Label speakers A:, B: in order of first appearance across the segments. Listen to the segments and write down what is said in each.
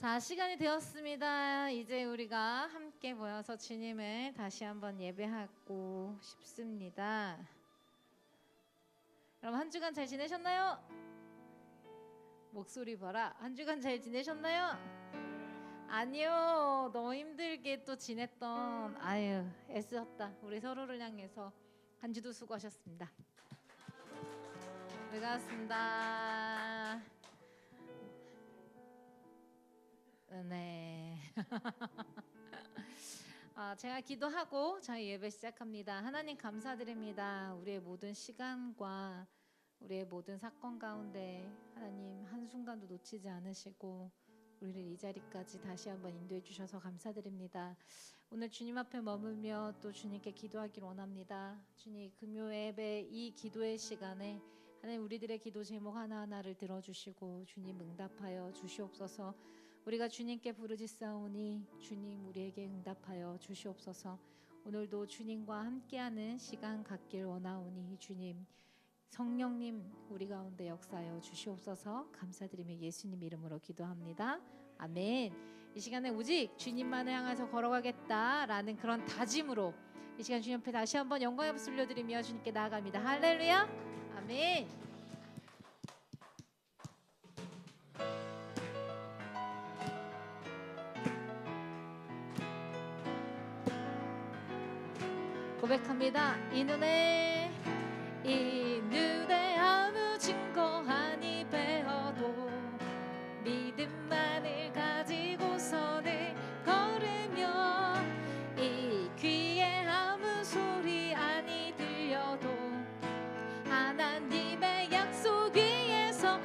A: 자, 시간이 되었습니다. 이제 우리가 함께 모여서 주님을 다시 한번 예배하고 싶습니다. 여러분, 한 주간 잘 지내셨나요? 목소리 봐라. 한 주간 잘 지내셨나요? 아니요, 너무 힘들게 또 지냈던, 애쓰셨다. 우리 서로를 향해서 한 주도 수고하셨습니다. 반갑습니다. 네. 제가 기도하고 저희 예배 시작합니다. 하나님 감사드립니다. 우리의 모든 시간과 우리의 모든 사건 가운데 하나님 한순간도 놓치지 않으시고 우리를 이 자리까지 다시 한번 인도해 주셔서 감사드립니다. 오늘 주님 앞에 머물며 또 주님께 기도하기를 원합니다. 주님, 금요 예배 이 기도의 시간에 하나님 우리들의 기도 제목 하나하나를 들어주시고 주님 응답하여 주시옵소서. 우리가 주님께 부르짖사오니 주님 우리에게 응답하여 주시옵소서. 오늘도 주님과 함께하는 시간 갖길 원하오니 주님 성령님 우리 가운데 역사하여 주시옵소서. 감사드리며 예수님 이름으로 기도합니다. 아멘. 이 시간에 오직 주님만을 향해서 걸어가겠다라는 그런 다짐으로 이 시간 주님 앞에 다시 한번 영광의 박수 올려드리며 주님께 나아갑니다. 할렐루야. 아멘. 고백합니다. 이 눈에 아무 증거 아니 배어도 믿음만을 가지고서는 걸으며 이 귀에 아무 소리 아니 들려도 하나님의 약속 위에서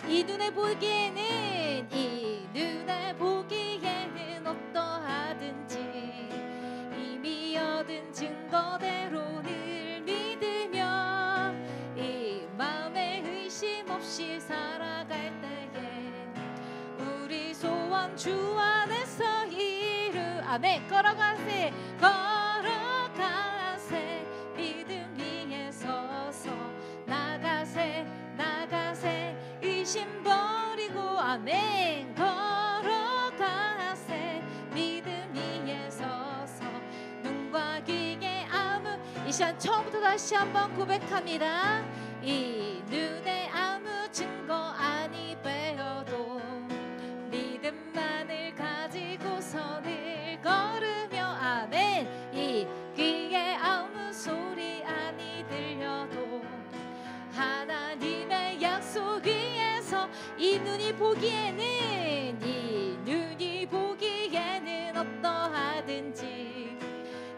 A: 이 눈에 보기에는 어떠하든지 이미 얻은 증거대로 늘 믿으며 이 마음에 의심 없이 살아갈 때에 우리 소원 주 안에서 아멘. 걸어가세 믿음 위에 서서 나가세 의심 버리고 아멘. 이 시간 처음부터 다시 한번 고백합니다. 이 눈에 아무 증거 아니 배어도 믿음만을 가지고서 늘 걸으며 아멘. 이 귀에 아무 소리 아니 들려도 하나님의 약속 위에서 이 눈이 보기에는 어떠하든지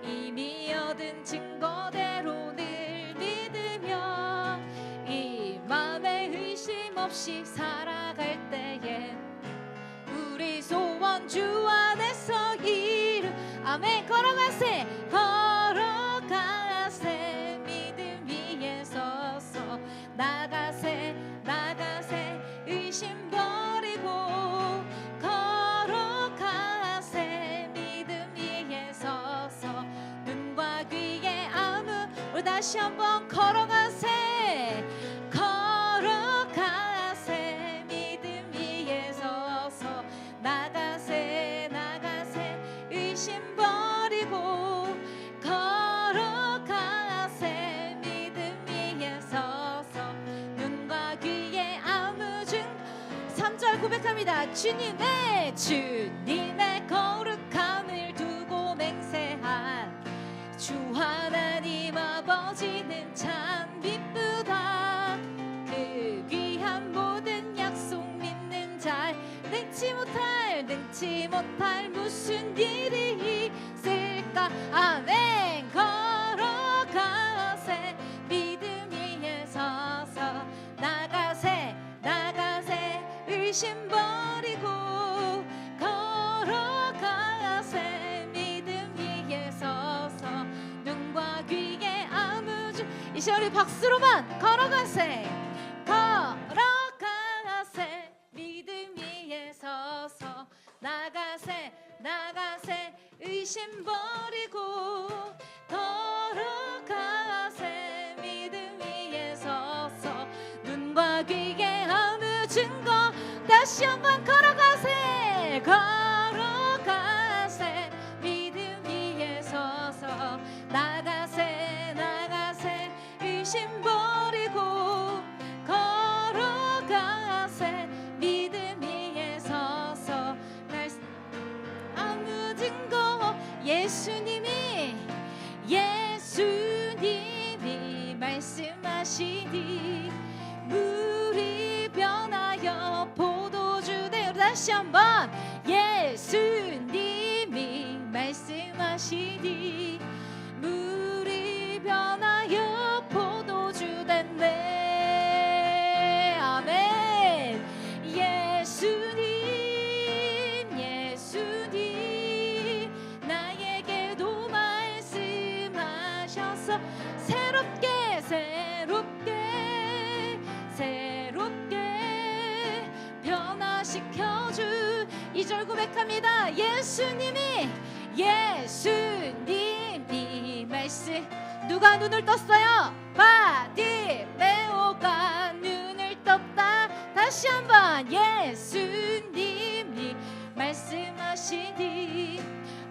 A: 이미 얻은 증거대로 늘 믿으며 이 맘에 의심 없이 살아갈 때에 우리 소원 주 안에서 아멘. 걸어가세 믿음 위에 서서 나가세 의심 버리고 다시 한번 걸어가세 믿음 위에 서서 나가세 의심 버리고 걸어가세 믿음 위에 서서 눈과 귀에 아무 증 3절 고백합니다. 주님의 거룩함을 두고 맹세한 주 하나님 아버지는 참 기쁘다. 그 귀한 모든 약속 믿는 자 능치 못할 무슨 일이 있을까. 아멘. 걸어가세 믿음 위에 서서 나가세 의심 버리고 걸어가세 믿음 위에 서서 눈과 귀에 아무 이 시간 우리 박수로만 걸어가세 믿음 위에 서서 나가세 의심 버리고 걸어가세 믿음 위에 서서 눈과 귀에 아무 증거 다시 한번 걸어가세 걸어가세 믿음 위에 서서 나가세 나가세 의심 버리고 걸어가세 믿음 위에 서서 아무 증거 예수님이 말씀하시니 물이 변하여 포도주 되어 다시 한번 예수님이 말씀하시니 물이 변하여 포도주 됐네. 아멘. 예수님 나에게도 말씀하셔서 새롭게 변화시켜주 2절 고백합니다. 예수님이 말씀 누가 눈을 떴어요? 바디메오가 눈을 떴다. 다시 한번 예수님이 말씀하시니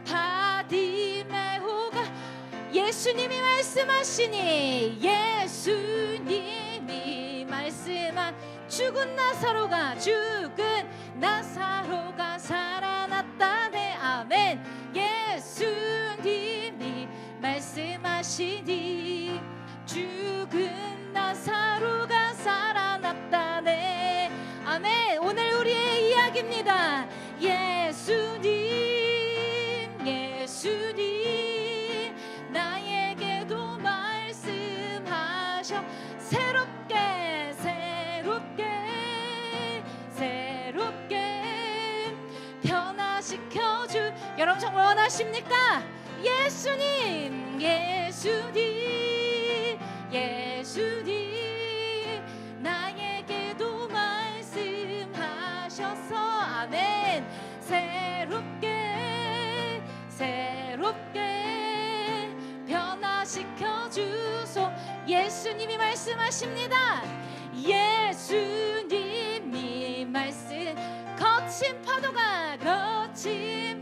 A: 바디메오가 예수님이 말씀하시니 예수님이 말씀한 죽은 나사로가 살아났다네. 아멘. 예수님이 말씀하시니 죽은 나사로가 살아났다네. 아멘. 오늘 우리의 이야기입니다. 예수님 나에게도 말씀하셔 새롭게 변화시켜주. 여러분 정말 원하십니까? 예수님 나에게도 말씀하셔서 아멘. 새롭게 변화시켜주소. 예수님이 말씀하십니다. 예수님이 말씀 거친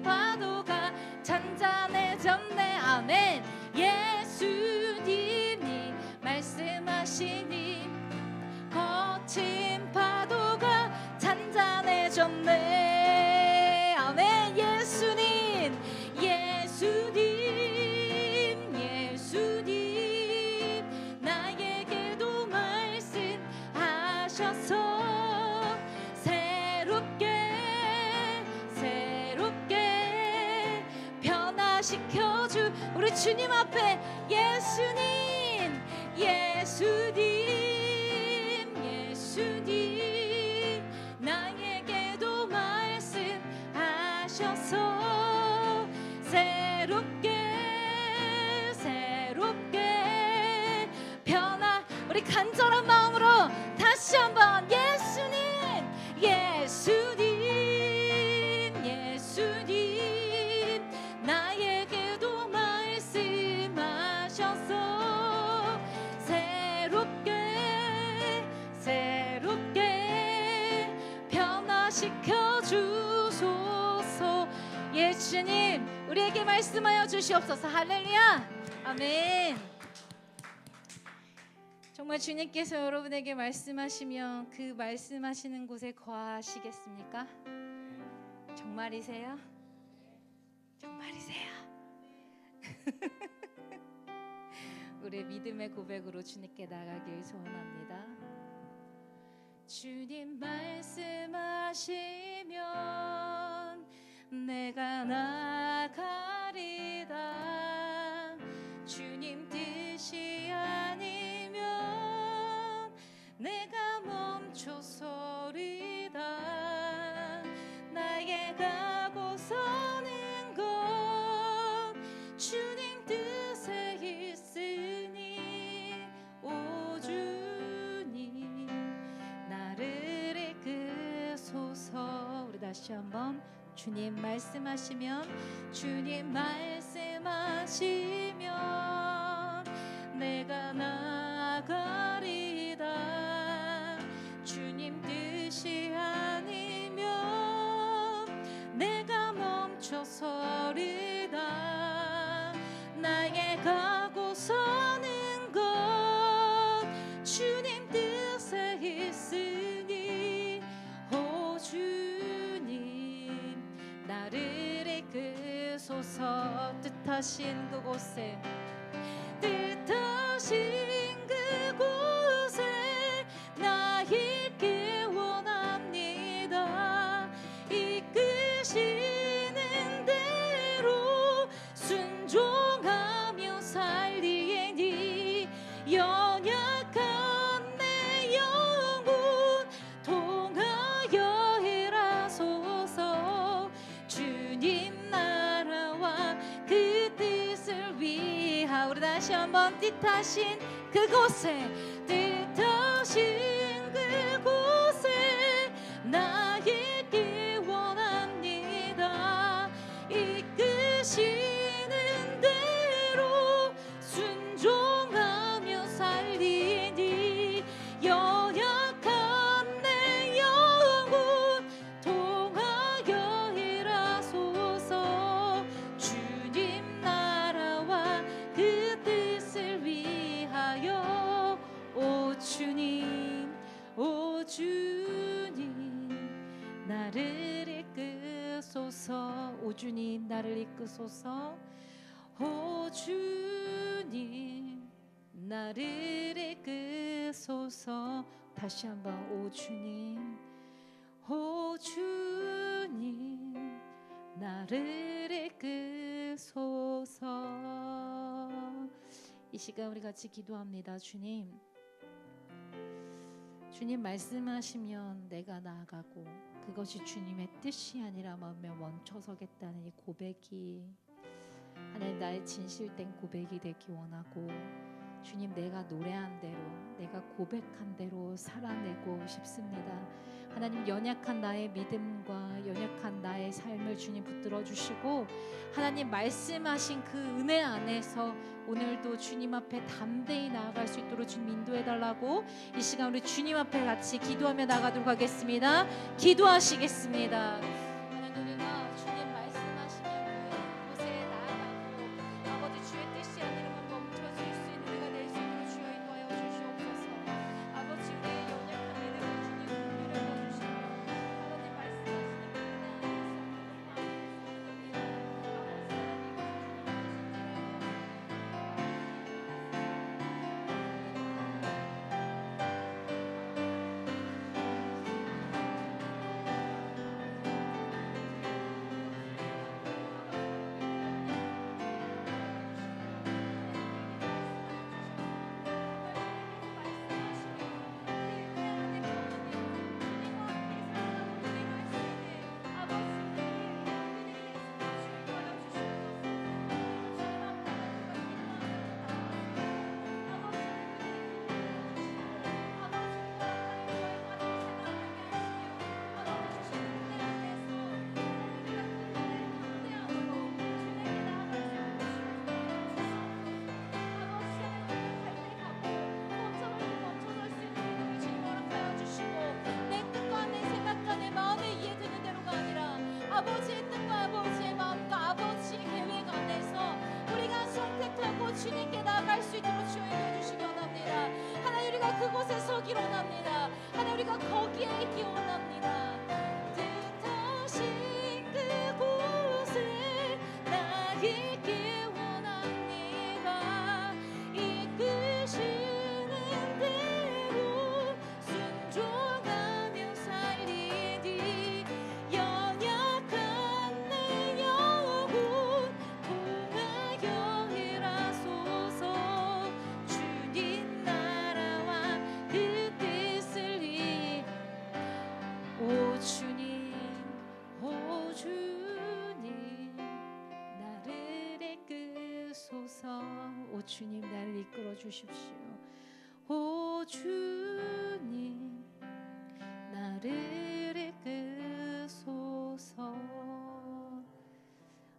A: 파도가 잔잔해졌네. 아멘. 예수님이 말씀하시니 거친 파도가 잔잔해졌네. 아멘. 예수님 나에게도 말씀하셔서 새롭게 변화시켜주. 우리 주님 앞에 예수님 나에게도 말씀하셔서 새롭게 변화. 우리 간절한 마음으로 다시 한번 예수님 나에게도 말씀하셔서 새롭게 변화시켜주소서. 예수님 우리에게 말씀하여 주시옵소서. 할렐루야. 아멘. 정말 주님께서 여러분에게 말씀하시면 그 말씀하시는 곳에 거하시겠습니까? 정말이세요? 우리의 믿음의 고백으로 주님께 나가길 소원합니다. 주님 말씀하시면 내가 나가리다. 주님 뜻이 아니면 내가 멈춰서리다. 나의 가고서는 것 주님 뜻에 있으니 오 주님 나를 이끄소서. 우리 다시 한번 주님 말씀하시면 내가 나가리다. 주님 뜻이 아니면 멈춰서리다. 나의 가고 서는 것 주님 뜻에 있으니 오 주님 나를 이끄소서. 뜻하신 그곳에 나 있기 원합니다. 이끄시는 대로 순종하며 살리니 연약한 내 영혼 통하여 일하소서. 주님 나라와 그 뜻을 위하. 우리 다시 한번 뜻하신 그곳에 나 있기 원합니다. 이끄시는 대로 순종하며 살리니 연약한 내 영혼 통하여 일하소서. 주님 나라와 그 뜻을 위하여 오 주님 오 주님 나를 이끄소서. 오 주님 나를 이끄소서. 오 주님 나를 이끄소서. 다시 한번 오 주님 오 주님 나를 이끄소서. 이 시간 우리 같이 기도합니다. 주님 말씀하시면 내가 나아가고 그것이 주님의 뜻이 아니라 마음에 멈춰서겠다는 이 고백이 하나님 나의 진실된 고백이 되기 원하고 주님 내가 노래한 대로 내가 고백한 대로 살아내고 싶습니다. 하나님 연약한 나의 믿음과 연약한 나의 삶을 주님 붙들어 주시고 하나님 말씀하신 그 은혜 안에서 오늘도 주님 앞에 담대히 나아갈 수 있도록 주님 인도해 달라고 이 시간 우리 주님 앞에 같이 기도하며 나가도록 하겠습니다. 기도하시겠습니다. 하나님 우리가 주님 말씀하시면 그곳에 나아가고 아버지 주의 뜻이 아니라면 멈춰질 수 있는 우리가 될 수 있도록 주여 인도하여 주시옵소서. 아버지 우리의 연약한 믿음을 주님 밀어넣어 주시고 하나님 말씀하시는 아버지의 뜻과 아버지의 마음과 아버지의 계획 안에서 우리가 선택하고 주님께 나아갈 수 있도록 주여 인도해 주시기 원합니다. 하나님 우리가 그곳에 서기 원합니다. 하나님 우리가 거기에 있기 원합니다. 뜻하신 그곳에 나 있기 원합니다. 이끄시는 대로 순종하며 살리니 연약한 내 영혼 통하여 일하소서. 주님 나라와 그 뜻을 위 오 주님 오 주님 나를 이끄소서. 오 주님 나를 이끌어 주십시오. 오 주님 나를 이끄소서.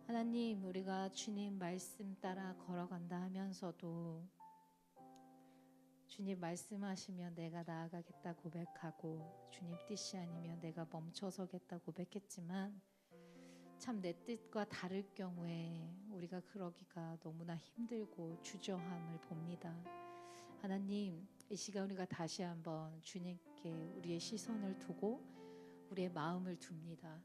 A: 하나님 우리가 주님 말씀 따라 걸어간다 하면서도 주님 말씀하시면 내가 나아가겠다 고백하고 주님 뜻이 아니면 내가 멈춰서겠다 고백했지만 참 내 뜻과 다를 경우에 우리가 그러기가 너무나 힘들고 주저함을 봅니다. 하나님, 이 시간 우리가 다시 한번 주님께 우리의 시선을 두고 우리의 마음을 둡니다.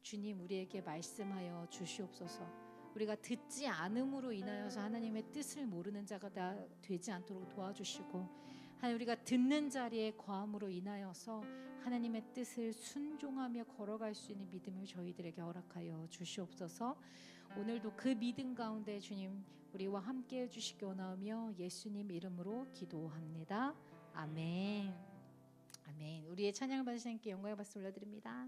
A: 주님, 우리에게 말씀하여 주시옵소서. 우리가 듣지 않음으로 인하여서 하나님의 뜻을 모르는 자가 되지 않도록 도와주시고, 하나님, 우리가 듣는 자리에 거함으로 인하여서 하나님의 뜻을 순종하며 걸어갈 수 있는 믿음을 저희들에게 허락하여 주시옵소서. 오늘도 그 믿음 가운데 주님 우리와 함께 해주시기 원하며 예수님 이름으로 기도합니다. 아멘. 아멘. 우리의 찬양을 받으시는 께 영광의 박수 올려드립니다.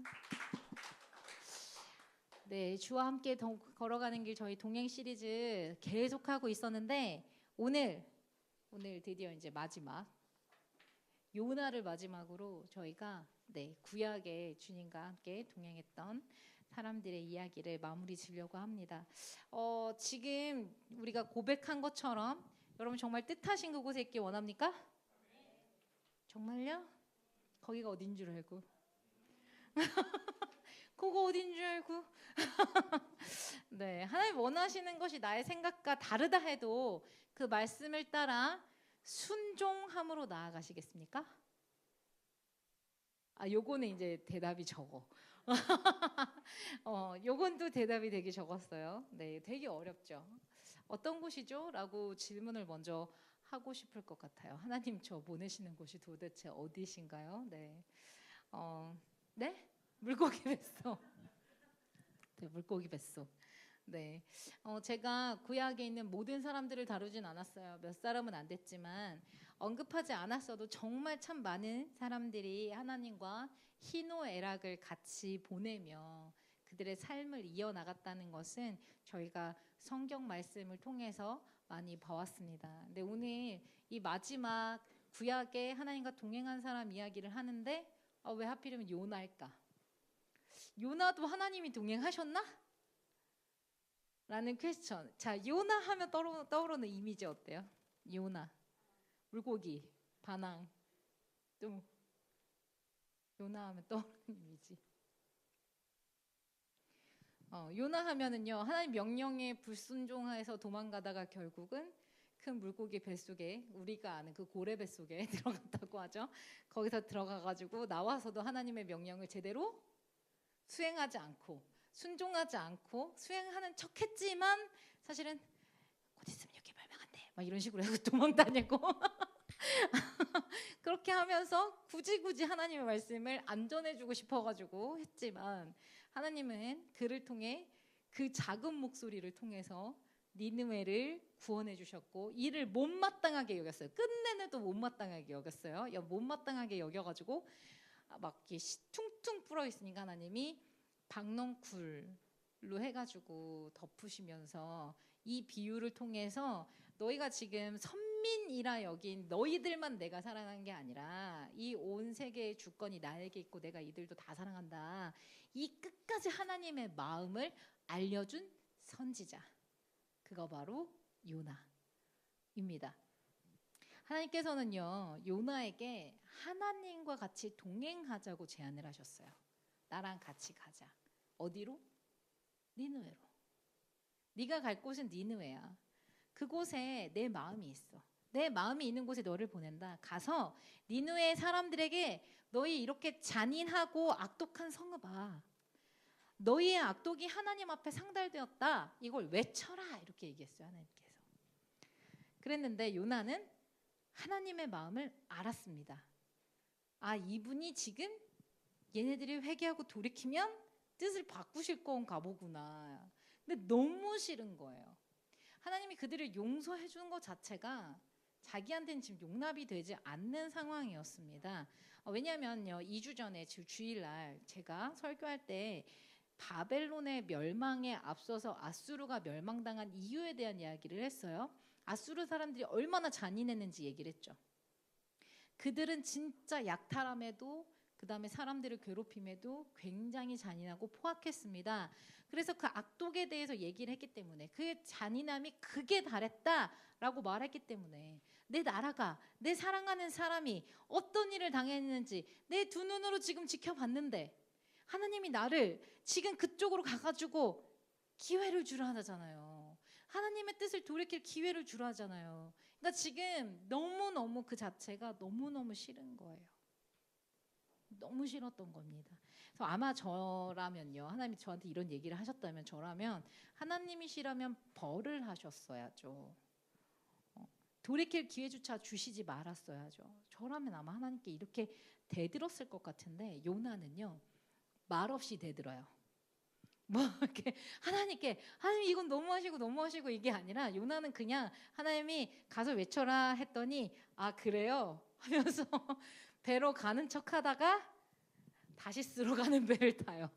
A: 네, 주와 함께 걸어가는 길 저희 동행 시리즈 계속하고 있었는데 오늘 드디어 이제 마지막 요나를 마지막으로 저희가 구약의 주님과 함께 동행했던 사람들의 이야기를 마무리 지려고 합니다. 지금 우리가 고백한 것처럼 여러분 정말 뜻하신 그곳에 있기 원합니까? 정말요? 거기가 어딘 줄 알고 그거 어딘 줄 알고 네, 하나님 원하시는 것이 나의 생각과 다르다 해도 그 말씀을 따라 순종함으로 나아가시겠습니까? 요거는 이제 대답이 적어. 요건 또 대답이 되게 적었어요. 네, 되게 어렵죠. 어떤 곳이죠? 라고 질문을 먼저 하고 싶을 것 같아요. 하나님, 저 보내시는 곳이 도대체 어디신가요? 네, 네? 물고기 뱃속. 네, 물고기 뱃속. 네, 제가 구약에 있는 모든 사람들을 다루진 않았어요. 몇 사람은 안 됐지만 언급하지 않았어도 정말 참 많은 사람들이 하나님과 희노애락을 같이 보내며 그들의 삶을 이어나갔다는 것은 저희가 성경 말씀을 통해서 많이 봐왔습니다. 근데 오늘 이 마지막 구약에 하나님과 동행한 사람 이야기를 하는데 왜 하필이면 요나일까? 요나도 하나님이 동행하셨나? 라는 퀘스천. 자, 요나 하면 떠오르는 이미지 어때요? 요나, 물고기, 반항. 또 요나 하면 떠오르는 이미지. 요나 하면은요, 하나님 명령에 불순종해서 도망가다가 결국은 큰 물고기 뱃속에, 우리가 아는 그 고래 뱃속에 들어갔다고 하죠. 거기서 들어가가지고 나와서도 하나님의 명령을 제대로 수행하지 않고, 순종하지 않고 수행하는 척했지만 사실은 곧 있으면 여기 멸망한대 막 이런 식으로 해서 도망 다니고 그렇게 하면서 굳이 하나님의 말씀을 안 전해주고 싶어가지고 했지만, 하나님은 그를 통해 그 작은 목소리를 통해서 니느웨를 구원해 주셨고 이를 못마땅하게 여겼어요. 끝내내도 못마땅하게 여겼어요. 못마땅하게 여겨가지고 막 이렇게 퉁퉁 불어 있으니까 하나님이 박넝쿨로 해가지고 덮으시면서 이 비유를 통해서 너희가 지금 선민이라 여긴 너희들만 내가 사랑한 게 아니라 이 온 세계의 주권이 나에게 있고 내가 이들도 다 사랑한다. 이 끝까지 하나님의 마음을 알려준 선지자, 그거 바로 요나입니다. 하나님께서는요, 요나에게 하나님과 같이 동행하자고 제안을 하셨어요. 나랑 같이 가자. 어디로? 니느웨로. 네가 갈 곳은 니느웨야. 그곳에 내 마음이 있어. 내 마음이 있는 곳에 너를 보낸다. 가서 니느웨 사람들에게 너희 이렇게 잔인하고 악독한 성읍아, 너희의 악독이 하나님 앞에 상달되었다. 이걸 외쳐라. 이렇게 얘기했어요, 하나님께서. 그랬는데 요나는 하나님의 마음을 알았습니다. 이분이 지금 얘네들이 회개하고 돌이키면 뜻을 바꾸실 건가 보구나. 근데 너무 싫은 거예요. 하나님이 그들을 용서해 주는 것 자체가 자기한테는 지금 용납이 되지 않는 상황이었습니다. 왜냐하면요, 2주 전에 주일날 제가 설교할 때 바벨론의 멸망에 앞서서 아수르가 멸망당한 이유에 대한 이야기를 했어요. 아수르 사람들이 얼마나 잔인했는지 얘기를 했죠. 그들은 진짜 약탈함에도, 그 다음에 사람들을 괴롭힘에도 굉장히 잔인하고 포악했습니다. 그래서 그 악독에 대해서 얘기를 했기 때문에, 그 잔인함이 극에 달했다라고 말했기 때문에 내 나라가, 내 사랑하는 사람이 어떤 일을 당했는지 내 두 눈으로 지금 지켜봤는데 하나님이 나를 지금 그쪽으로 가가지고 기회를 주라 하잖아요. 하나님의 뜻을 돌이킬 기회를 주라 하잖아요. 그러니까 지금 너무너무 그 자체가 너무너무 싫은 거예요. 너무 싫었던 겁니다. 그래서 아마 저라면요, 하나님이 저한테 이런 얘기를 하셨다면, 저라면 하나님이시라면 벌을 하셨어야죠. 돌이킬 기회조차 주시지 말았어야죠. 저라면 아마 하나님께 이렇게 대들었을 것 같은데, 요나는요 말없이 대들어요. 뭐 이렇게 하나님께, 하나님 이건 너무하시고 이게 아니라, 요나는 그냥 하나님이 가서 외쳐라 했더니 아 그래요 하면서 배로 가는 척하다가 다시스로 가는 배를 타요.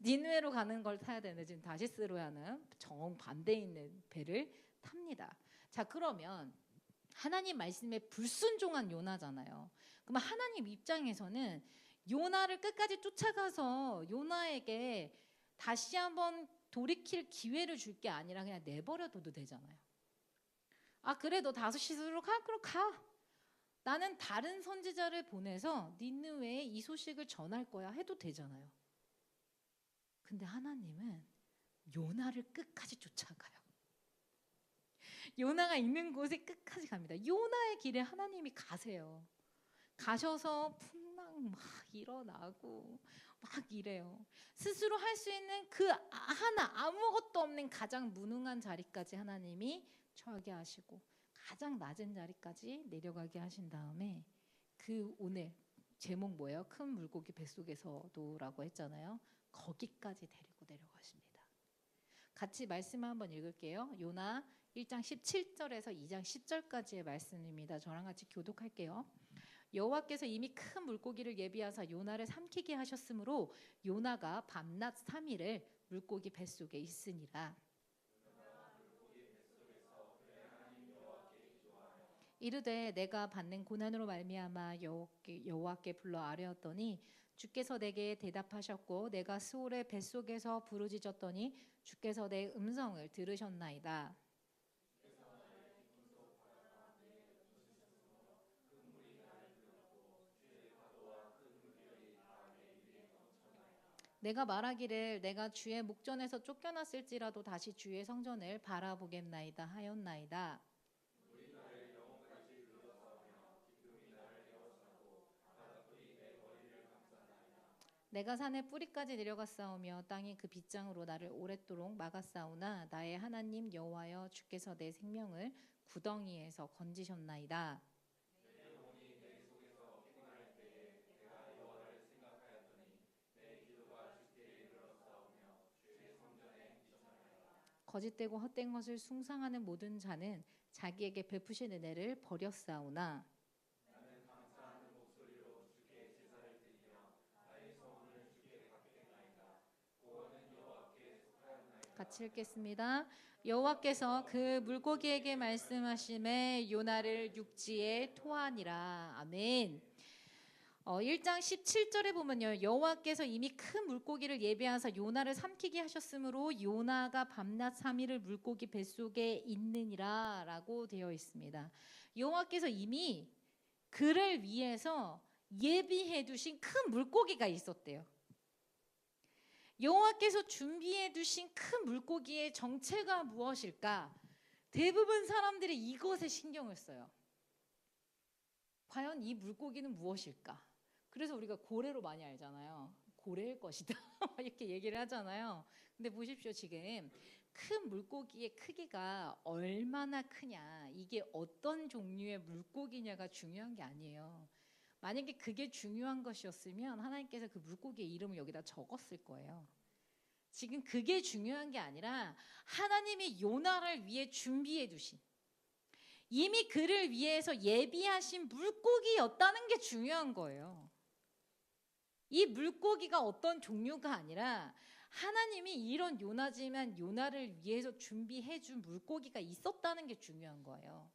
A: 니느웨로 가는 걸 타야 되는데 지금 다시스로 하는 정반대에 있는 배를 탑니다. 자, 그러면 하나님 말씀에 불순종한 요나잖아요. 그러면 하나님 입장에서는 요나를 끝까지 쫓아가서 요나에게 다시 한번 돌이킬 기회를 줄 게 아니라 그냥 내버려둬도 되잖아요. 아 그래, 너 다시스로 가? 그럼 가. 나는 다른 선지자를 보내서 니느웨에 이 소식을 전할 거야 해도 되잖아요. 근데 하나님은 요나를 끝까지 쫓아가요. 요나가 있는 곳에 끝까지 갑니다. 요나의 길에 하나님이 가세요. 가셔서 풍랑 막 일어나고 막 이래요. 스스로 할 수 있는 그 하나, 아무것도 없는 가장 무능한 자리까지 하나님이 처하게 하시고 가장 낮은 자리까지 내려가게 하신 다음에, 그 오늘 제목 뭐예요? 큰 물고기 뱃속에서도라고 했잖아요. 거기까지 데리고 내려가십니다. 같이 말씀 한번 읽을게요. 요나 1장 17절에서 2장 10절까지의 말씀입니다. 저랑 같이 교독할게요. 여호와께서 이미 큰 물고기를 예비하사 요나를 삼키게 하셨으므로 요나가 밤낮 3일을 물고기 뱃속에 있으니라. 이르되 내가 받는 고난으로 말미암아 여호와께 불러 아뢰었더니 주께서 내게 대답하셨고 내가 스올의 뱃속에서 부르짖었더니 주께서 내 음성을 들으셨나이다. 내가 말하기를 내가 주의 목전에서 쫓겨났을지라도 다시 주의 성전을 바라보겠나이다 하였나이다. 내가 산의 뿌리까지 내려갔사오며 땅이 그 빗장으로 나를 오랫도록 막았사오나 나의 하나님 여호와여 주께서 내 생명을 구덩이에서 건지셨나이다. 거짓되고 헛된 것을 숭상하는 모든 자는 자기에게 베푸신 은혜를 버렸사오나. 같이 읽겠습니다. 여호와께서 그 물고기에게 말씀하심에 요나를 육지에 토하니라. 아멘. 1장 17절에 보면요, 여호와께서 이미 큰 물고기를 예비하사 요나를 삼키게 하셨으므로 요나가 밤낮 3일을 물고기 뱃속에 있느니라 라고 되어 있습니다. 여호와께서 이미 그를 위해서 예비해 두신 큰 물고기가 있었대요. 여호와께서 준비해 두신 큰 물고기의 정체가 무엇일까? 대부분 사람들이 이것에 신경을 써요. 과연 이 물고기는 무엇일까? 그래서 우리가 고래로 많이 알잖아요. 고래일 것이다 이렇게 얘기를 하잖아요. 근데 보십시오, 지금 큰 물고기의 크기가 얼마나 크냐, 이게 어떤 종류의 물고기냐가 중요한 게 아니에요. 만약에 그게 중요한 것이었으면 하나님께서 그 물고기의 이름을 여기다 적었을 거예요. 지금 그게 중요한 게 아니라 하나님이 요나를 위해 준비해 두신, 이미 그를 위해서 예비하신 물고기였다는 게 중요한 거예요. 이 물고기가 어떤 종류가 아니라 하나님이 이런 요나지만 요나를 위해서 준비해 준 물고기가 있었다는 게 중요한 거예요.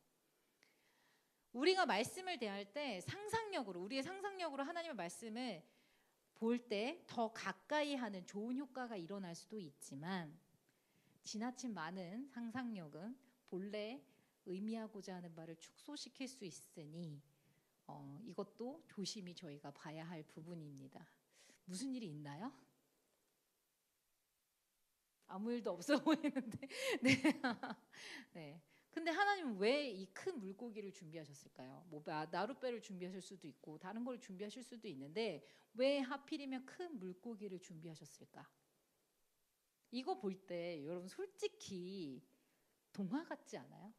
A: 우리가 말씀을 대할 때 상상력으로, 우리의 상상력으로 하나님의 말씀을 볼 때 더 가까이 하는 좋은 효과가 일어날 수도 있지만, 지나친 많은 상상력은 본래 의미하고자 하는 바를 축소시킬 수 있으니 이것도 조심히 저희가 봐야 할 부분입니다. 무슨 일이 있나요? 아무 일도 없어 보이는데. 네. 네. 근데 하나님은 왜 이 큰 물고기를 준비하셨을까요? 뭐 나룻배를 준비하실 수도 있고 다른 걸 준비하실 수도 있는데 왜 하필이면 큰 물고기를 준비하셨을까? 이거 볼 때 여러분 솔직히 동화 같지 않아요?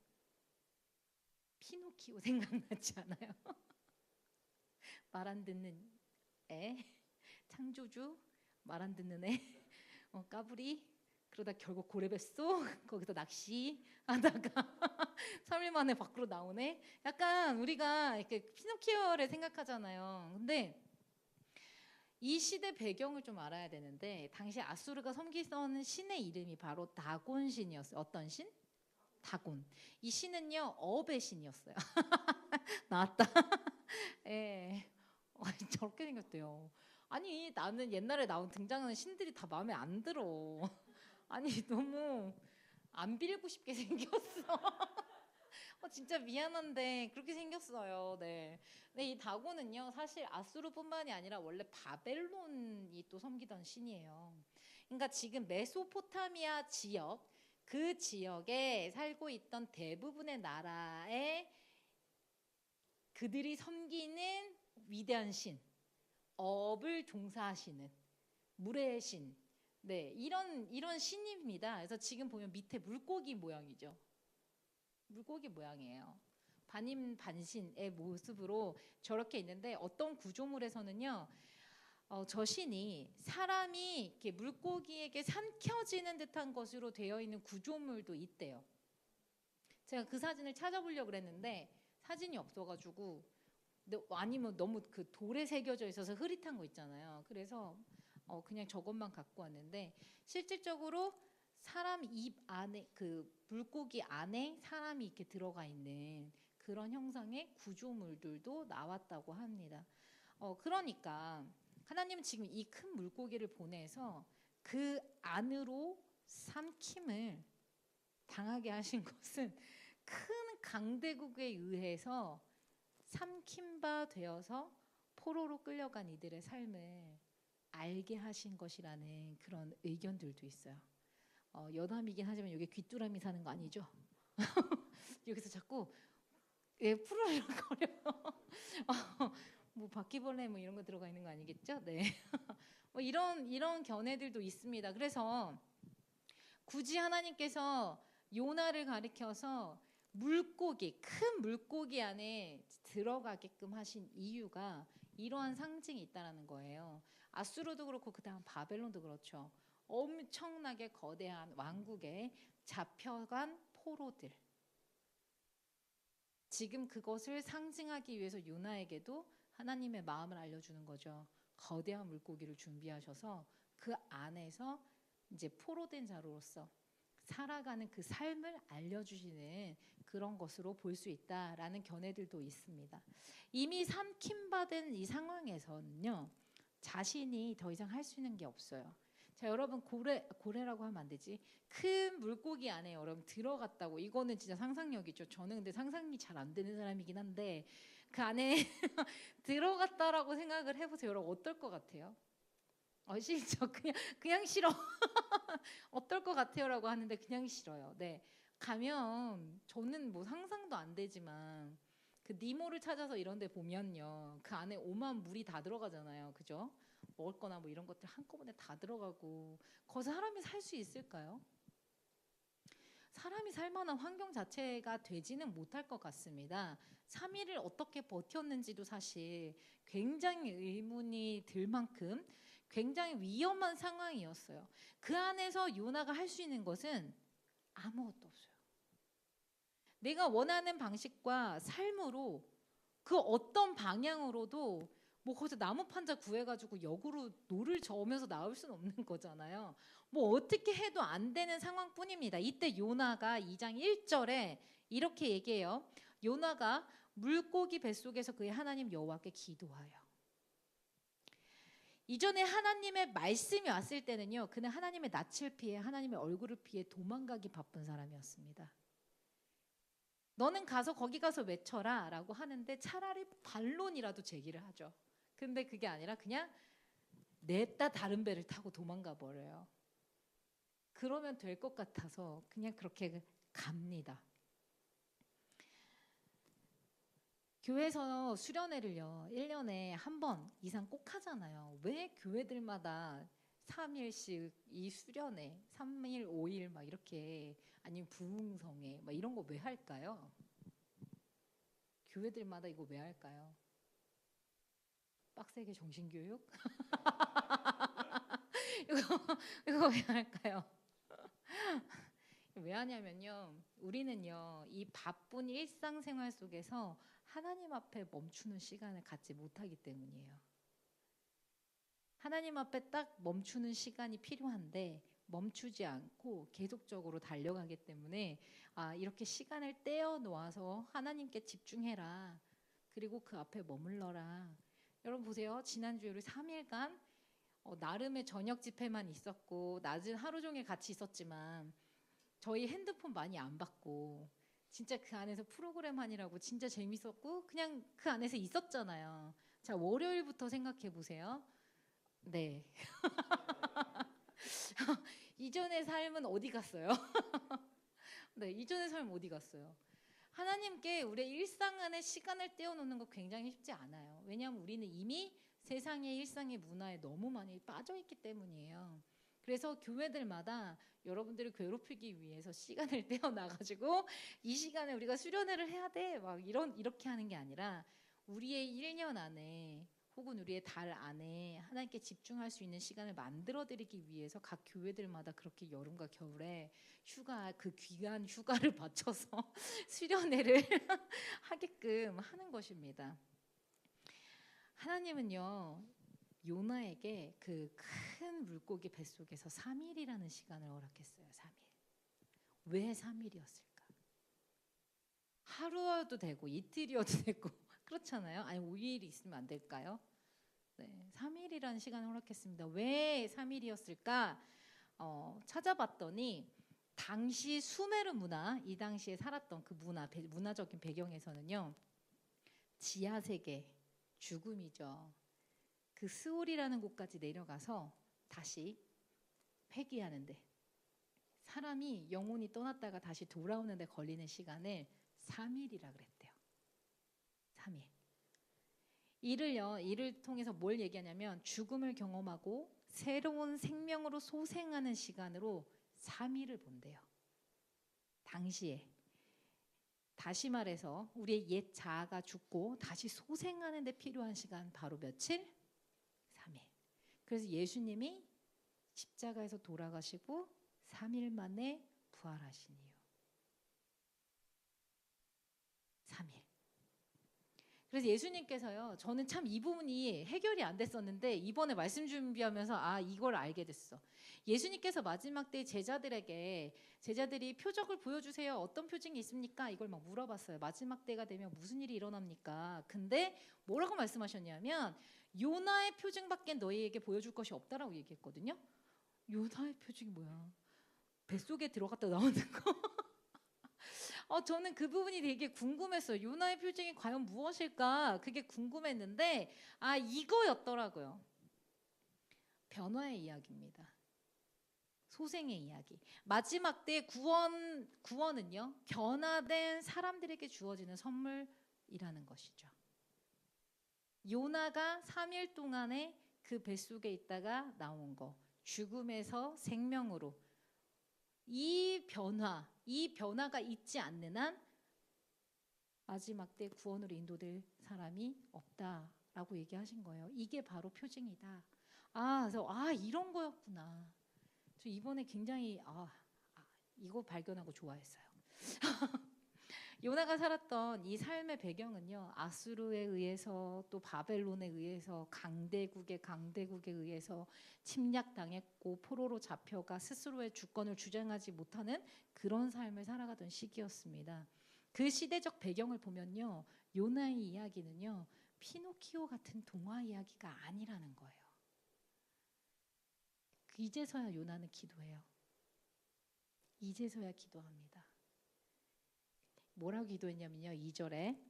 A: 피노키오 생각나지 않아요? 말 안 듣는 애, 창조주, 말 안 듣는 애, 까불이, 그러다 결국 고래뱃속 거기서 낚시하다가 3일 만에 밖으로 나오네. 약간 우리가 이렇게 피노키오를 생각하잖아요. 근데 이 시대 배경을 좀 알아야 되는데 당시 아수르가 섬기던 신의 이름이 바로 다곤 신이었어요. 어떤 신? 다곤. 이 신은요 어업의 신이었어요. 나왔다. 예. 저렇게 생겼대요. 아니 나는 옛날에 나온 등장하는 신들이 다 마음에 안 들어. 아니 너무 안 빌고 싶게 생겼어. 진짜 미안한데 그렇게 생겼어요. 네. 근데 이 다곤은요 사실 아수르뿐만이 아니라 원래 바벨론이 또 섬기던 신이에요. 그러니까 지금 메소포타미아 지역 그 지역에 살고 있던 대부분의 나라에 그들이 섬기는 위대한 신, 업을 종사하시는 물의 신, 네 이런 신입니다. 그래서 지금 보면 밑에 물고기 모양이죠. 물고기 모양이에요. 반인 반신의 모습으로 저렇게 있는데 어떤 구조물에서는요, 저 신이 사람이 이렇게 물고기에게 삼켜지는 듯한 것으로 되어 있는 구조물도 있대요. 제가 그 사진을 찾아보려고 그랬는데 사진이 없어가지고 아니면 너무 그 돌에 새겨져 있어서 흐릿한 거 있잖아요. 그래서 그냥 저것만 갖고 왔는데 실질적으로 사람 입 안에 그 물고기 안에 사람이 이렇게 들어가 있는 그런 형상의 구조물들도 나왔다고 합니다. 그러니까 하나님은 지금 이 큰 물고기를 보내서 그 안으로 삼킴을 당하게 하신 것은 큰 강대국에 의해서 삼킴바 되어서 포로로 끌려간 이들의 삶을 알게 하신 것이라는 그런 의견들도 있어요. 여담이긴 하지만 여기 귀뚜라미 사는 거 아니죠? 여기서 자꾸 푸르르거려요. 뭐 바퀴벌레 뭐 이런 거 들어가 있는 거 아니겠죠? 네. 뭐 이런 견해들도 있습니다. 그래서 굳이 하나님께서 요나를 가리켜서 큰 물고기 안에 들어가게끔 하신 이유가 이러한 상징이 있다라는 거예요. 아수르도 그렇고 그다음 바벨론도 그렇죠. 엄청나게 거대한 왕국에 잡혀간 포로들. 지금 그것을 상징하기 위해서 요나에게도 하나님의 마음을 알려주는 거죠. 거대한 물고기를 준비하셔서 그 안에서 이제 포로된 자로서 살아가는 그 삶을 알려주시는 그런 것으로 볼 수 있다라는 견해들도 있습니다. 이미 삼킴받은 이 상황에서는요. 자신이 더 이상 할 수 있는 게 없어요. 자, 여러분 고래라고 하면 안 되지. 큰 물고기 안에 여러분 들어갔다고. 이거는 진짜 상상력이죠. 저는 근데 상상이 잘 안 되는 사람이긴 한데 그 안에 들어갔다라고 생각을 해보세요. 여러분 어떨 것 같아요? 싫죠. 그냥 싫어. 어떨 것 같아요라고 하는데 그냥 싫어요. 네. 가면 저는 뭐 상상도 안 되지만 그 니모를 찾아서 이런 데 보면요. 그 안에 오만 물이 다 들어가잖아요. 그죠? 먹을 거나 뭐 이런 것들 한꺼번에 다 들어가고 거기서 사람이 살 수 있을까요? 사람이 살 만한 환경 자체가 되지는 못할 것 같습니다. 3일을 어떻게 버텼는지도 사실 굉장히 의문이 들 만큼 굉장히 위험한 상황이었어요. 그 안에서 요나가 할 수 있는 것은 아무것도 없어요. 내가 원하는 방식과 삶으로 그 어떤 방향으로도 뭐 거기서 나무 판자 구해가지고 역으로 노를 저으면서 나올 수는 없는 거잖아요. 뭐 어떻게 해도 안 되는 상황뿐입니다. 이때 요나가 2장 1절에 이렇게 얘기해요. 요나가 물고기 뱃속에서 그의 하나님 여호와께 기도하여. 이전에 하나님의 말씀이 왔을 때는요. 그는 하나님의 낯을 피해 하나님의 얼굴을 피해 도망가기 바쁜 사람이었습니다. 너는 가서 거기 가서 외쳐라 라고 하는데 차라리 반론이라도 제기를 하죠. 근데 그게 아니라 그냥 냅다 다른 배를 타고 도망가 버려요. 그러면 될 것 같아서 그냥 그렇게 갑니다. 교회에서 수련회를요 1년에 한 번 이상 꼭 하잖아요. 왜 교회들마다 3일씩 이 수련회 3일 5일 막 이렇게, 아니면 부흥성회 막 이런 거 왜 할까요? 교회들마다 이거 왜 할까요? 빡세게 정신교육? 이거 왜 할까요? 왜 하냐면요, 우리는요 이 바쁜 일상생활 속에서 하나님 앞에 멈추는 시간을 갖지 못하기 때문이에요. 하나님 앞에 딱 멈추는 시간이 필요한데 멈추지 않고 계속적으로 달려가기 때문에, 이렇게 시간을 떼어 놓아서 하나님께 집중해라, 그리고 그 앞에 머물러라. 여러분 보세요, 지난주에 우리 3일간 나름의 저녁 집회만 있었고 낮은 하루 종일 같이 있었지만 저희 핸드폰 많이 안 받고 진짜 그 안에서 프로그램 하느라고 진짜 재밌었고 그냥 그 안에서 있었잖아요. 자, 월요일부터 생각해 보세요. 네. 이전의 삶은 어디 갔어요? 네, 이전의 삶 어디 갔어요? 하나님께 우리의 일상 안에 시간을 떼어놓는 거 굉장히 쉽지 않아요. 왜냐하면 우리는 이미 세상의 일상의 문화에 너무 많이 빠져있기 때문이에요. 그래서 교회들마다 여러분들을 괴롭히기 위해서 시간을 떼어놔가지고 이 시간에 우리가 수련회를 해야 돼 막 이렇게 하는 게 아니라, 우리의 1년 안에 혹은 우리의 달 안에 하나님께 집중할 수 있는 시간을 만들어드리기 위해서 각 교회들마다 그렇게 여름과 겨울에 그 귀한 휴가를 바쳐서 수련회를 하게끔 하는 것입니다. 하나님은요 요나에게 그 큰 물고기 뱃속에서 3일이라는 시간을 허락했어요. 3일. 왜 3일이었을까? 하루여도 되고 이틀이어도 되고 그렇잖아요. 아니 5일이 있으면 안 될까요? 네, 3일이라는 시간을 허락했습니다. 왜 3일이었을까? 찾아봤더니 당시 수메르 문화, 이 당시에 살았던 그 문화적인 배경에서는요, 지하세계, 죽음이죠. 그 스올이라는 곳까지 내려가서 다시 회귀하는데, 사람이 영혼이 떠났다가 다시 돌아오는데 걸리는 시간을 3일이라 그랬대요. 3일. 이를 통해서 뭘 얘기하냐면 죽음을 경험하고 새로운 생명으로 소생하는 시간으로 3일을 본대요. 당시에. 다시 말해서 우리의 옛 자아가 죽고 다시 소생하는 데 필요한 시간 바로 며칠? 3일. 그래서 예수님이 십자가에서 돌아가시고 3일 만에 부활하신 이유. 3일. 그래서 예수님께서요, 저는 참 이 부분이 해결이 안 됐었는데 이번에 말씀 준비하면서 이걸 알게 됐어. 예수님께서 마지막 때 제자들이 표적을 보여주세요. 어떤 표징이 있습니까? 이걸 막 물어봤어요. 마지막 때가 되면 무슨 일이 일어납니까? 근데 뭐라고 말씀하셨냐면 요나의 표징밖에 너희에게 보여줄 것이 없다라고 얘기했거든요. 요나의 표징이 뭐야? 뱃속에 들어갔다 나오는 거? 저는 그 부분이 되게 궁금했어요. 요나의 표징이 과연 무엇일까? 그게 궁금했는데, 이거였더라고요. 변화의 이야기입니다. 소생의 이야기. 마지막 때 구원은요, 변화된 사람들에게 주어지는 선물이라는 것이죠. 요나가 3일 동안에 그 뱃속에 있다가 나온 거, 죽음에서 생명으로, 이 변화가 있지 않는 한 마지막 때 구원으로 인도될 사람이 없다라고 얘기하신 거예요. 이게 바로 표징이다. 그래서 이런 거였구나. 저 이번에 굉장히 이거 발견하고 좋아했어요. 요나가 살았던 이 삶의 배경은요, 아수르에 의해서 또 바벨론에 의해서 강대국에 의해서 침략당했고 포로로 잡혀가 스스로의 주권을 주장하지 못하는 그런 삶을 살아가던 시기였습니다. 그 시대적 배경을 보면요, 요나의 이야기는요, 피노키오 같은 동화 이야기가 아니라는 거예요. 이제서야 요나는 기도해요. 이제서야 기도합니다. 뭐라고 기도했냐면요, 2절에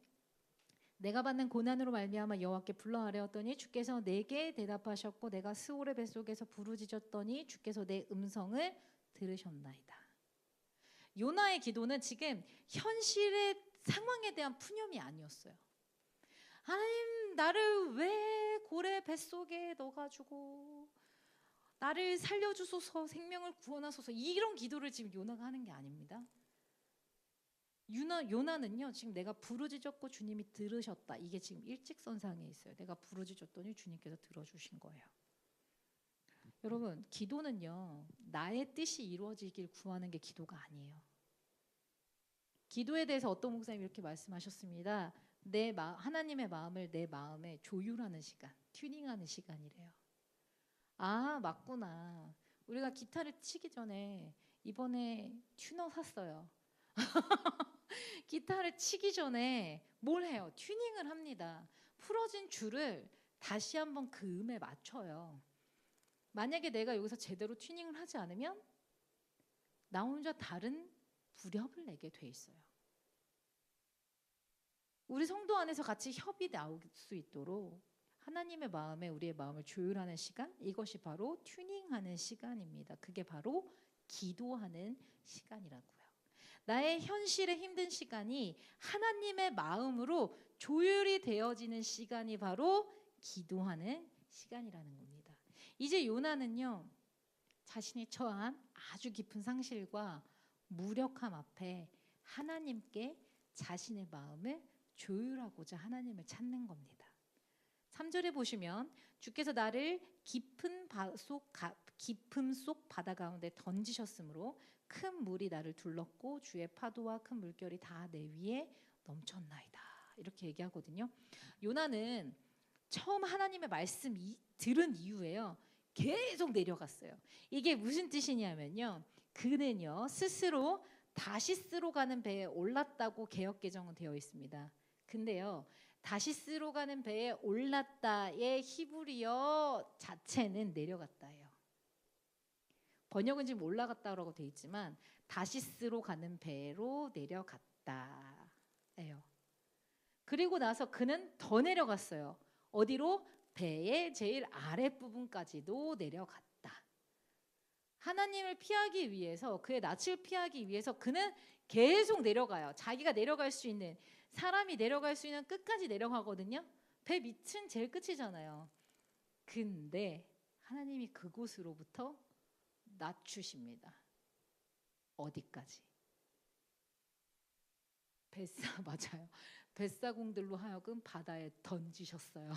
A: 내가 받는 고난으로 말미암아 여호와께 불러 아뢰었더니 주께서 내게 대답하셨고 내가 스올의 뱃속에서 부르짖었더니 주께서 내 음성을 들으셨나이다. 요나의 기도는 지금 현실의 상황에 대한 푸념이 아니었어요. 하나님, 나를 왜 고래 뱃속에 넣어가지고 나를 살려주소서, 생명을 구원하소서, 이런 기도를 지금 요나가 하는 게 아닙니다. 요나는요, 지금 내가 부르짖었고 주님이 들으셨다. 이게 지금 일직선상에 있어요. 내가 부르짖었더니 주님께서 들어주신 거예요. 여러분, 기도는요, 나의 뜻이 이루어지길 구하는 게 기도가 아니에요. 기도에 대해서 어떤 목사님이 이렇게 말씀하셨습니다. 하나님의 마음을 내 마음에 조율하는 시간, 튜닝하는 시간이래요. 아, 맞구나. 우리가 기타를 치기 전에 이번에 튜너 샀어요. 기타를 치기 전에 뭘 해요? 튜닝을 합니다. 풀어진 줄을 다시 한번 그 음에 맞춰요. 만약에 내가 여기서 제대로 튜닝을 하지 않으면 나 혼자 다른 불협을 내게 돼 있어요. 우리 성도 안에서 같이 협이 나올 수 있도록 하나님의 마음에 우리의 마음을 조율하는 시간, 이것이 바로 튜닝하는 시간입니다. 그게 바로 기도하는 시간이라고요. 나의 현실의 힘든 시간이 하나님의 마음으로 조율이 되어지는 시간이 바로 기도하는 시간이라는 겁니다. 이제 요나는요, 자신이 처한 아주 깊은 상실과 무력함 앞에 하나님께 자신의 마음을 조율하고자 하나님을 찾는 겁니다. 3절에 보시면 주께서 나를 깊음 속 바다 가운데 던지셨으므로 큰 물이 나를 둘렀고 주의 파도와 큰 물결이 다 내 위에 넘쳤나이다. 이렇게 얘기하거든요. 요나는 처음 하나님의 말씀 들은 이후에요, 계속 내려갔어요. 이게 무슨 뜻이냐면요, 그는요 스스로 다시스로 가는 배에 올랐다고 개역개정은 되어 있습니다. 근데요, 다시스로 가는 배에 올랐다의 히브리어 자체는 내려갔다예요. 번역은 지금 올라갔다라고 되어 있지만 다시스로 가는 배로 내려갔다예요. 그리고 나서 그는 더 내려갔어요. 어디로? 배의 제일 아랫부분까지도 내려갔다. 하나님을 피하기 위해서, 그의 낯을 피하기 위해서 그는 계속 내려가요. 자기가 내려갈 수 있는, 사람이 내려갈 수 있는 끝까지 내려가거든요. 배 밑은 제일 끝이잖아요. 근데 하나님이 그곳으로부터 낮추십니다. 어디까지? 맞아요. 뱃사공들로 하여금 바다에 던지셨어요.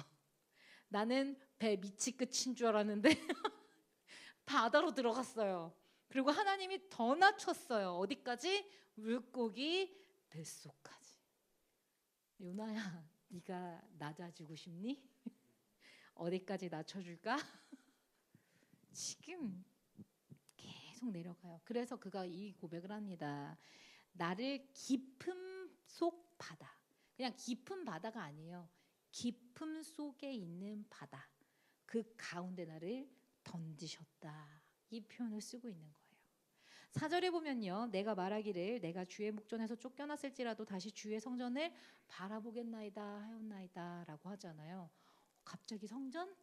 A: 나는 배 밑이 끝인 줄 알았는데 바다로 들어갔어요. 그리고 하나님이 더 낮췄어요. 어디까지? 물고기 뱃속까지. 요나야, 네가 낮아지고 싶니? 어디까지 낮춰줄까? 지금 계속 내려가요. 그래서 그가 이 고백을 합니다. 나를 깊음 속 바다. 그냥 깊은 바다가 아니에요. 깊음 속에 있는 바다. 그 가운데 나를 던지셨다. 이 표현을 쓰고 있는 거예요. 4절에 보면요, 내가 말하기를 내가 주의 목전에서 쫓겨났을지라도 다시 주의 성전을 바라보겠나이다 하였나이다 라고 하잖아요. 갑자기 성전?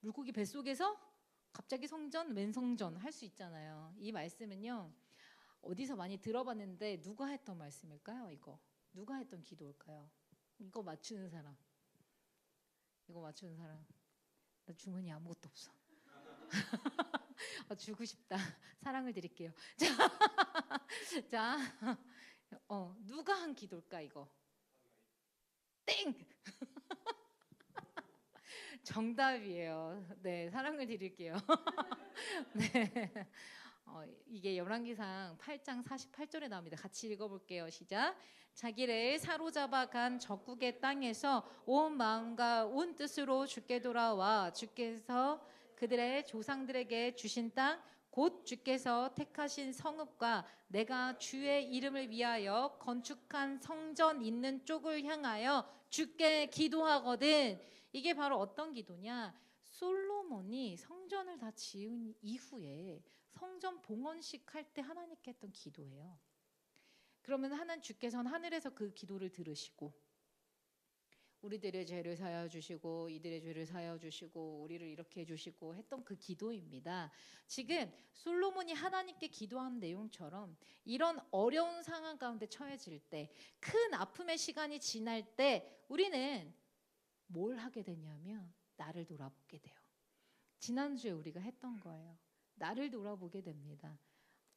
A: 물고기 뱃속에서 갑자기 성전, 웬 성전 할 수 있잖아요. 이 말씀은요, 어디서 많이 들어봤는데 누가 했던 말씀일까요? 이거 누가 했던 기도일까요? 이거 맞추는 사람. 이거 맞추는 사람. 나 주머니 아무것도 없어. 주고 싶다. 사랑을 드릴게요. 자, 누가 한 기도일까 이거? 땡! 정답이에요. 네, 사랑을 드릴게요. 네. 이게 열왕기상 8장 48절에 나옵니다. 같이 읽어볼게요. 시작. 자기를 사로잡아 간 적국의 땅에서 온 마음과 온 뜻으로 주께 돌아와 주께서 그들의 조상들에게 주신 땅 곧 주께서 택하신 성읍과 내가 주의 이름을 위하여 건축한 성전 있는 쪽을 향하여 주께 기도하거든. 이게 바로 어떤 기도냐? 솔로몬이 성전을 다 지은 이후에 성전 봉헌식 할 때 하나님께 했던 기도예요. 그러면 주께서는 하늘에서 그 기도를 들으시고 우리들의 죄를 사하여 주시고 이들의 죄를 사하여 주시고 우리를 이렇게 해주시고 했던 그 기도입니다. 지금 솔로몬이 하나님께 기도한 내용처럼 이런 어려운 상황 가운데 처해질 때, 큰 아픔의 시간이 지날 때 우리는 뭘 하게 되냐면 나를 돌아보게 돼요. 지난주에 우리가 했던 거예요. 나를 돌아보게 됩니다.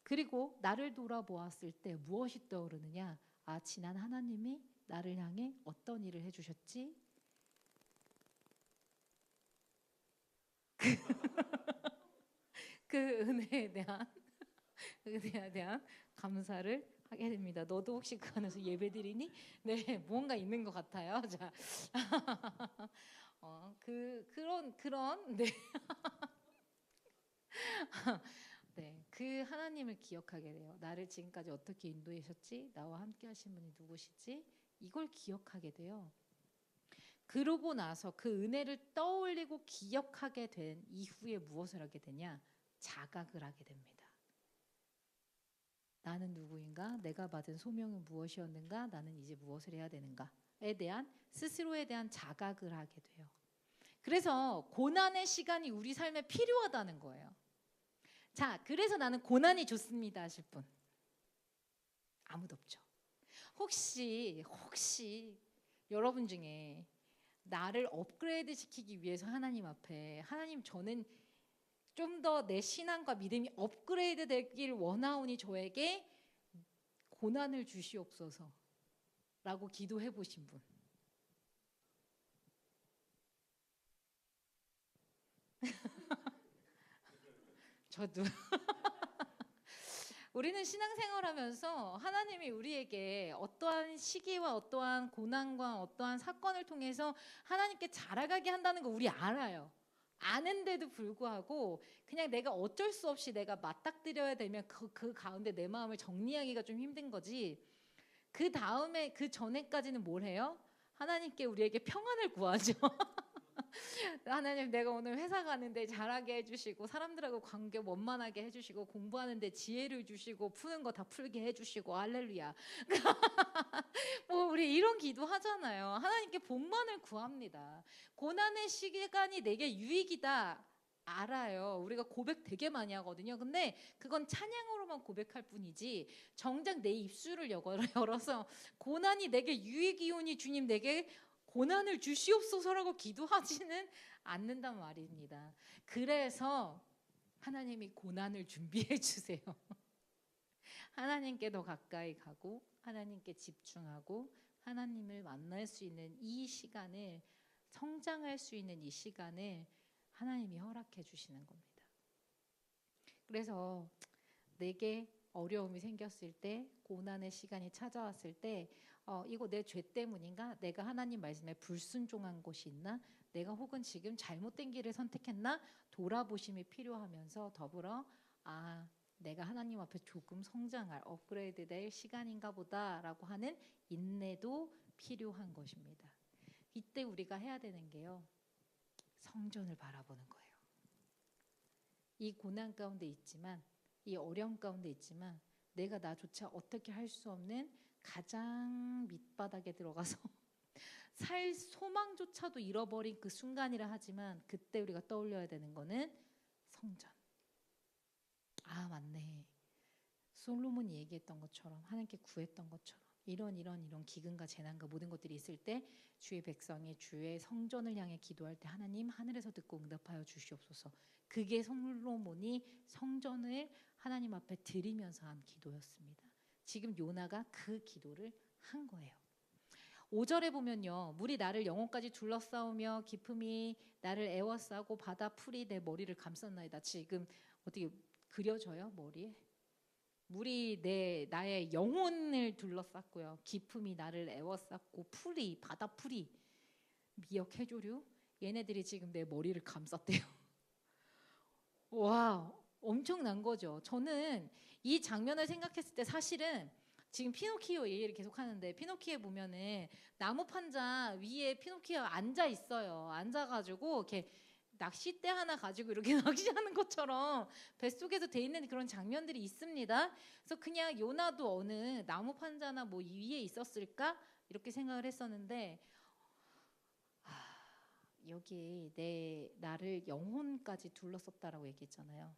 A: 그리고 나를 돌아보았을 때 무엇이 떠오르느냐? 아, 지난 하나님이 나를 향해 어떤 일을 해주셨지? 그 은혜에 대한 감사를 하게 됩니다. 너도 혹시 그 안에서 예배드리니? 네, 무언가 있는 것 같아요. 자, 네, 네, 그 하나님을 기억하게 돼요. 나를 지금까지 어떻게 인도하셨지? 나와 함께 하신 분이 누구시지? 이걸 기억하게 돼요. 그러고 나서 그 은혜를 떠올리고 기억하게 된 이후에 무엇을 하게 되냐? 자각을 하게 됩니다. 나는 누구인가? 내가 받은 소명은 무엇이었는가? 나는 이제 무엇을 해야 되는가에 대한 스스로에 대한 자각을 하게 돼요. 그래서 고난의 시간이 우리 삶에 필요하다는 거예요. 자, 그래서 나는 고난이 좋습니다 하실 분 아무도 없죠. 혹시 여러분 중에 나를 업그레이드 시키기 위해서 하나님 앞에, 하나님, 저는 좀 더 내 신앙과 믿음이 업그레이드 되길 원하오니 저에게 고난을 주시옵소서 라고 기도해 보신 분? 저도. 우리는 신앙생활하면서 하나님이 우리에게 어떠한 시기와 어떠한 고난과 어떠한 사건을 통해서 하나님께 자라가게 한다는 거 우리 알아요. 아는데도 불구하고 그냥 내가 어쩔 수 없이 내가 맞닥뜨려야 되면 그 가운데 내 마음을 정리하기가 좀 힘든 거지. 그 다음에, 그 전에까지는 뭘 해요? 하나님께 우리에게 평안을 구하죠. 하나님, 내가 오늘 회사 가는데 잘하게 해주시고 사람들하고 관계 원만하게 해주시고 공부하는데 지혜를 주시고 푸는 거 다 풀게 해주시고 할렐루야. 뭐 우리 이런 기도 하잖아요. 하나님께 복만을 구합니다. 고난의 시간이 내게 유익이다 알아요. 우리가 고백 되게 많이 하거든요. 근데 그건 찬양으로만 고백할 뿐이지 정작 내 입술을 열어서 고난이 내게 유익이오니 주님 내게 고난을 주시옵소서라고 기도하지는 않는단 말입니다. 그래서 하나님이 고난을 준비해 주세요. 하나님께 더 가까이 가고 하나님께 집중하고 하나님을 만날 수 있는 이 시간을, 성장할 수 있는 이 시간을 하나님이 허락해 주시는 겁니다. 그래서 내게 어려움이 생겼을 때, 고난의 시간이 찾아왔을 때 이거 내 죄 때문인가? 내가 하나님 말씀에 불순종한 것이 있나? 내가 혹은 지금 잘못된 길을 선택했나? 돌아보심이 필요하면서 더불어 내가 하나님 앞에 조금 성장할, 업그레이드 될 시간인가 보다라고 하는 인내도 필요한 것입니다. 이때 우리가 해야 되는 게요, 성전을 바라보는 거예요. 이 고난 가운데 있지만, 이 어려움 가운데 있지만 내가 나조차 어떻게 할 수 없는 가장 밑바닥에 들어가서 살 소망조차도 잃어버린 그 순간이라 하지만 그때 우리가 떠올려야 되는 거는 성전. 맞네. 솔로몬이 얘기했던 것처럼, 하나님께 구했던 것처럼 이런 기근과 재난과 모든 것들이 있을 때 주의 백성이 주의 성전을 향해 기도할 때 하나님 하늘에서 듣고 응답하여 주시옵소서. 그게 솔로몬이 성전을 하나님 앞에 드리면서 한 기도였습니다. 지금 요나가 그 기도를 한 거예요. 5절에 보면요, 물이 나를 영혼까지 둘러싸우며 깊음이 나를 애워싸고 바다 풀이 내 머리를 감쌌나이다. 지금 어떻게 그려져요? 머리에 물이 나의 영혼을 둘러쌌고요, 깊음이 나를 애워쌌고 바다 풀이 미역해조류, 얘네들이 지금 내 머리를 감쌌대요. 와, 엄청난 거죠. 저는 이 장면을 생각했을 때 사실은 지금 피노키오 얘기를 계속 하는데, 피노키오에 보면은 나무 판자 위에 피노키오 앉아 있어요. 앉아가지고 이렇게 낚싯대 하나 가지고 이렇게 낚시하는 것처럼 뱃속에서 돼 있는 그런 장면들이 있습니다. 그래서 그냥 요나도 어느 나무 판자나 뭐 위에 있었을까 이렇게 생각을 했었는데, 여기 나를 영혼까지 둘러섰다라고 얘기했잖아요.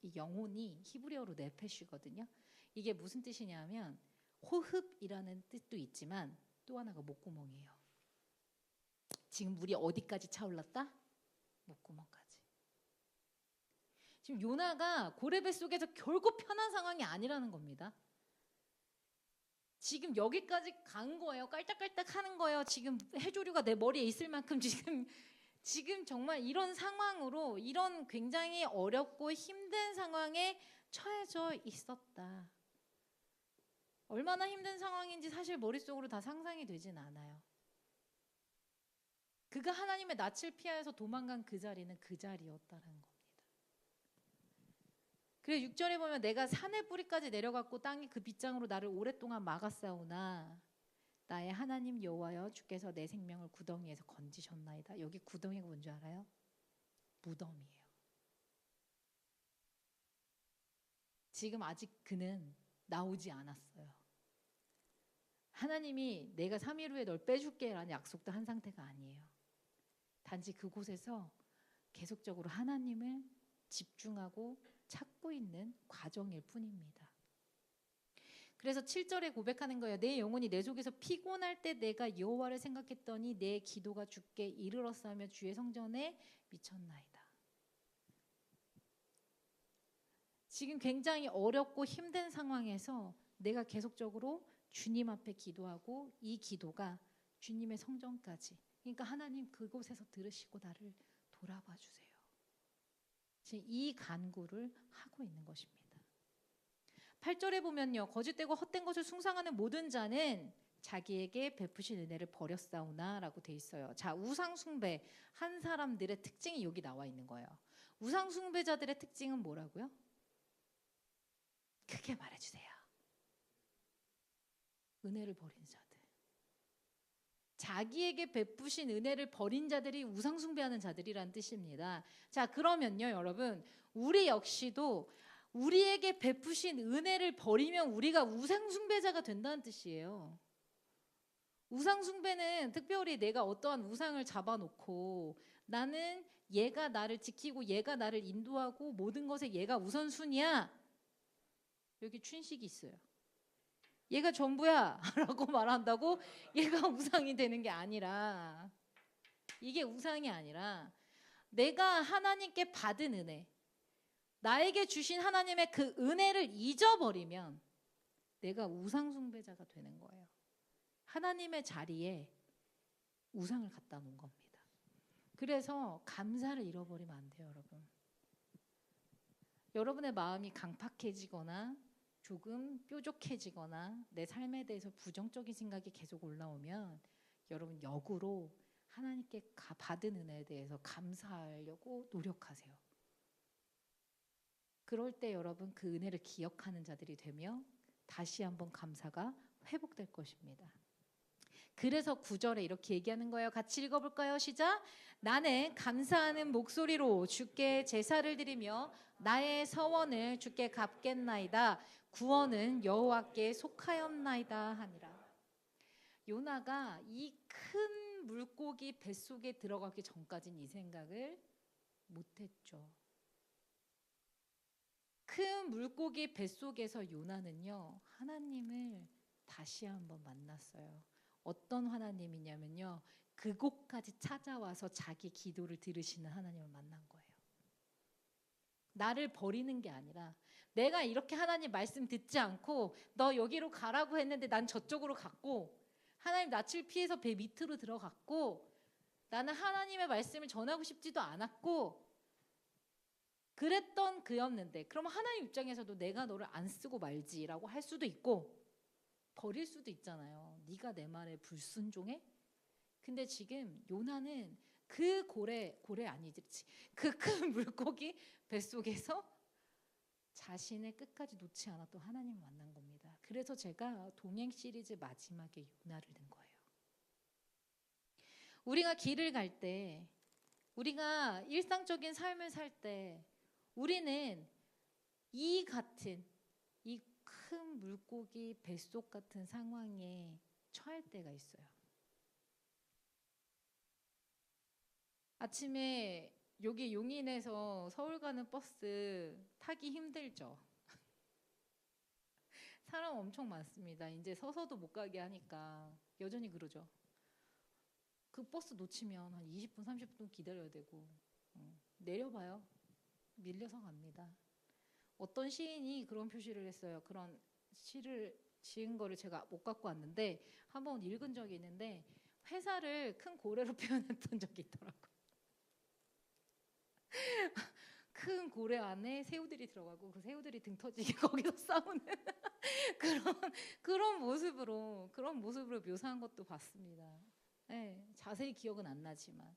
A: 이 영혼이 히브리어로 네페시거든요. 이게 무슨 뜻이냐면 호흡이라는 뜻도 있지만 또 하나가 목구멍이에요. 지금 물이 어디까지 차올랐다? 목구멍까지. 지금 요나가 고레 뱃속에서 결코 편한 상황이 아니라는 겁니다. 지금 여기까지 간 거예요. 깔딱깔딱 하는 거예요. 지금 해조류가 내 머리에 있을 만큼 지금 정말 이런 상황으로 이런 굉장히 어렵고 힘든 상황에 처해져 있었다. 얼마나 힘든 상황인지 사실 머릿속으로 다 상상이 되진 않아요. 그가 하나님의 낯을 피하여서 도망간 그 자리는 그 자리였다는 겁니다. 그래 6절에 보면 내가 산의 뿌리까지 내려갔고 땅이 그 빗장으로 나를 오랫동안 막았사오나 나의 하나님 여호와여 주께서 내 생명을 구덩이에서 건지셨나이다. 여기 구덩이가 뭔지 알아요? 무덤이에요. 지금 아직 그는 나오지 않았어요. 하나님이 내가 3일 후에 널 빼줄게 라는 약속도 한 상태가 아니에요. 단지 그곳에서 계속적으로 하나님을 집중하고 찾고 있는 과정일 뿐입니다. 그래서 7절에 고백하는 거예요. 내 영혼이 내 속에서 피곤할 때 내가 여호와를 생각했더니 내 기도가 주께 이르렀사며 주의 성전에 미쳤나이다. 지금 굉장히 어렵고 힘든 상황에서 내가 계속적으로 주님 앞에 기도하고 이 기도가 주님의 성전까지, 그러니까 하나님 그곳에서 들으시고 나를 돌아봐 주세요. 지금 이 간구를 하고 있는 것입니다. 8절에 보면요. 거짓되고 헛된 것을 숭상하는 모든 자는 자기에게 베푸신 은혜를 버렸사오나 라고 돼 있어요. 자, 우상숭배 한 사람들의 특징이 여기 나와 있는 거예요. 우상숭배자들의 특징은 뭐라고요? 크게 말해주세요. 은혜를 버린 자들. 자기에게 베푸신 은혜를 버린 자들이 우상숭배하는 자들이란 뜻입니다. 자, 그러면요 여러분, 우리 역시도 우리에게 베푸신 은혜를 버리면 우리가 우상숭배자가 된다는 뜻이에요. 우상숭배는 특별히 내가 어떠한 우상을 잡아놓고 나는 얘가 나를 지키고 얘가 나를 인도하고 모든 것에 얘가 우선순위야. 여기 춘식이 있어요. 얘가 전부야 라고 말한다고 얘가 우상이 되는 게 아니라, 이게 우상이 아니라 내가 하나님께 받은 은혜, 나에게 주신 하나님의 그 은혜를 잊어버리면 내가 우상숭배자가 되는 거예요. 하나님의 자리에 우상을 갖다 놓은 겁니다. 그래서 감사를 잃어버리면 안 돼요, 여러분. 여러분의 마음이 강팍해지거나 조금 뾰족해지거나 내 삶에 대해서 부정적인 생각이 계속 올라오면 여러분 역으로 하나님께 받은 은혜에 대해서 감사하려고 노력하세요. 그럴 때 여러분 그 은혜를 기억하는 자들이 되며 다시 한번 감사가 회복될 것입니다. 그래서 9절에 이렇게 얘기하는 거예요. 같이 읽어볼까요? 시작. 나는 감사하는 목소리로 주께 제사를 드리며 나의 서원을 주께 갚겠나이다. 구원은 여호와께 속하였나이다 하니라. 요나가 이 큰 물고기 뱃속에 들어가기 전까지는 이 생각을 못했죠. 큰 물고기 뱃속에서 요나는요 하나님을 다시 한번 만났어요. 어떤 하나님이냐면요, 그곳까지 찾아와서 자기 기도를 들으시는 하나님을 만난 거예요. 나를 버리는 게 아니라 내가 이렇게 하나님 말씀 듣지 않고 너 여기로 가라고 했는데 난 저쪽으로 갔고 하나님 낯을 피해서 배 밑으로 들어갔고 나는 하나님의 말씀을 전하고 싶지도 않았고 그랬던 그였는데, 그럼 하나님 입장에서도 내가 너를 안 쓰고 말지라고 할 수도 있고 버릴 수도 있잖아요. 네가 내 말에 불순종해? 근데 지금 요나는 그 고래 아니지, 그 큰 물고기 뱃속에서 자신의 끝까지 놓지 않았던 하나님을 만난 겁니다. 그래서 제가 동행 시리즈 마지막에 요나를 든 거예요. 우리가 길을 갈 때, 우리가 일상적인 삶을 살 때 우리는 이 같은 이 큰 물고기 뱃속 같은 상황에 처할 때가 있어요. 아침에 여기 용인에서 서울 가는 버스 타기 힘들죠. 사람 엄청 많습니다. 이제 서서도 못 가게 하니까 여전히 그러죠. 그 버스 놓치면 한 20분, 30분 기다려야 되고 내려봐요. 밀려서 갑니다. 어떤 시인이 그런 표시를 했어요. 그런 시를 지은 거를 제가 못 갖고 왔는데 한번 읽은 적이 있는데 회사를 큰 고래로 표현했던 적이 있더라고요. 큰 고래 안에 새우들이 들어가고 그 새우들이 등 터지게 거기서 싸우는 그런 모습으로 묘사한 것도 봤습니다. 네, 자세히 기억은 안 나지만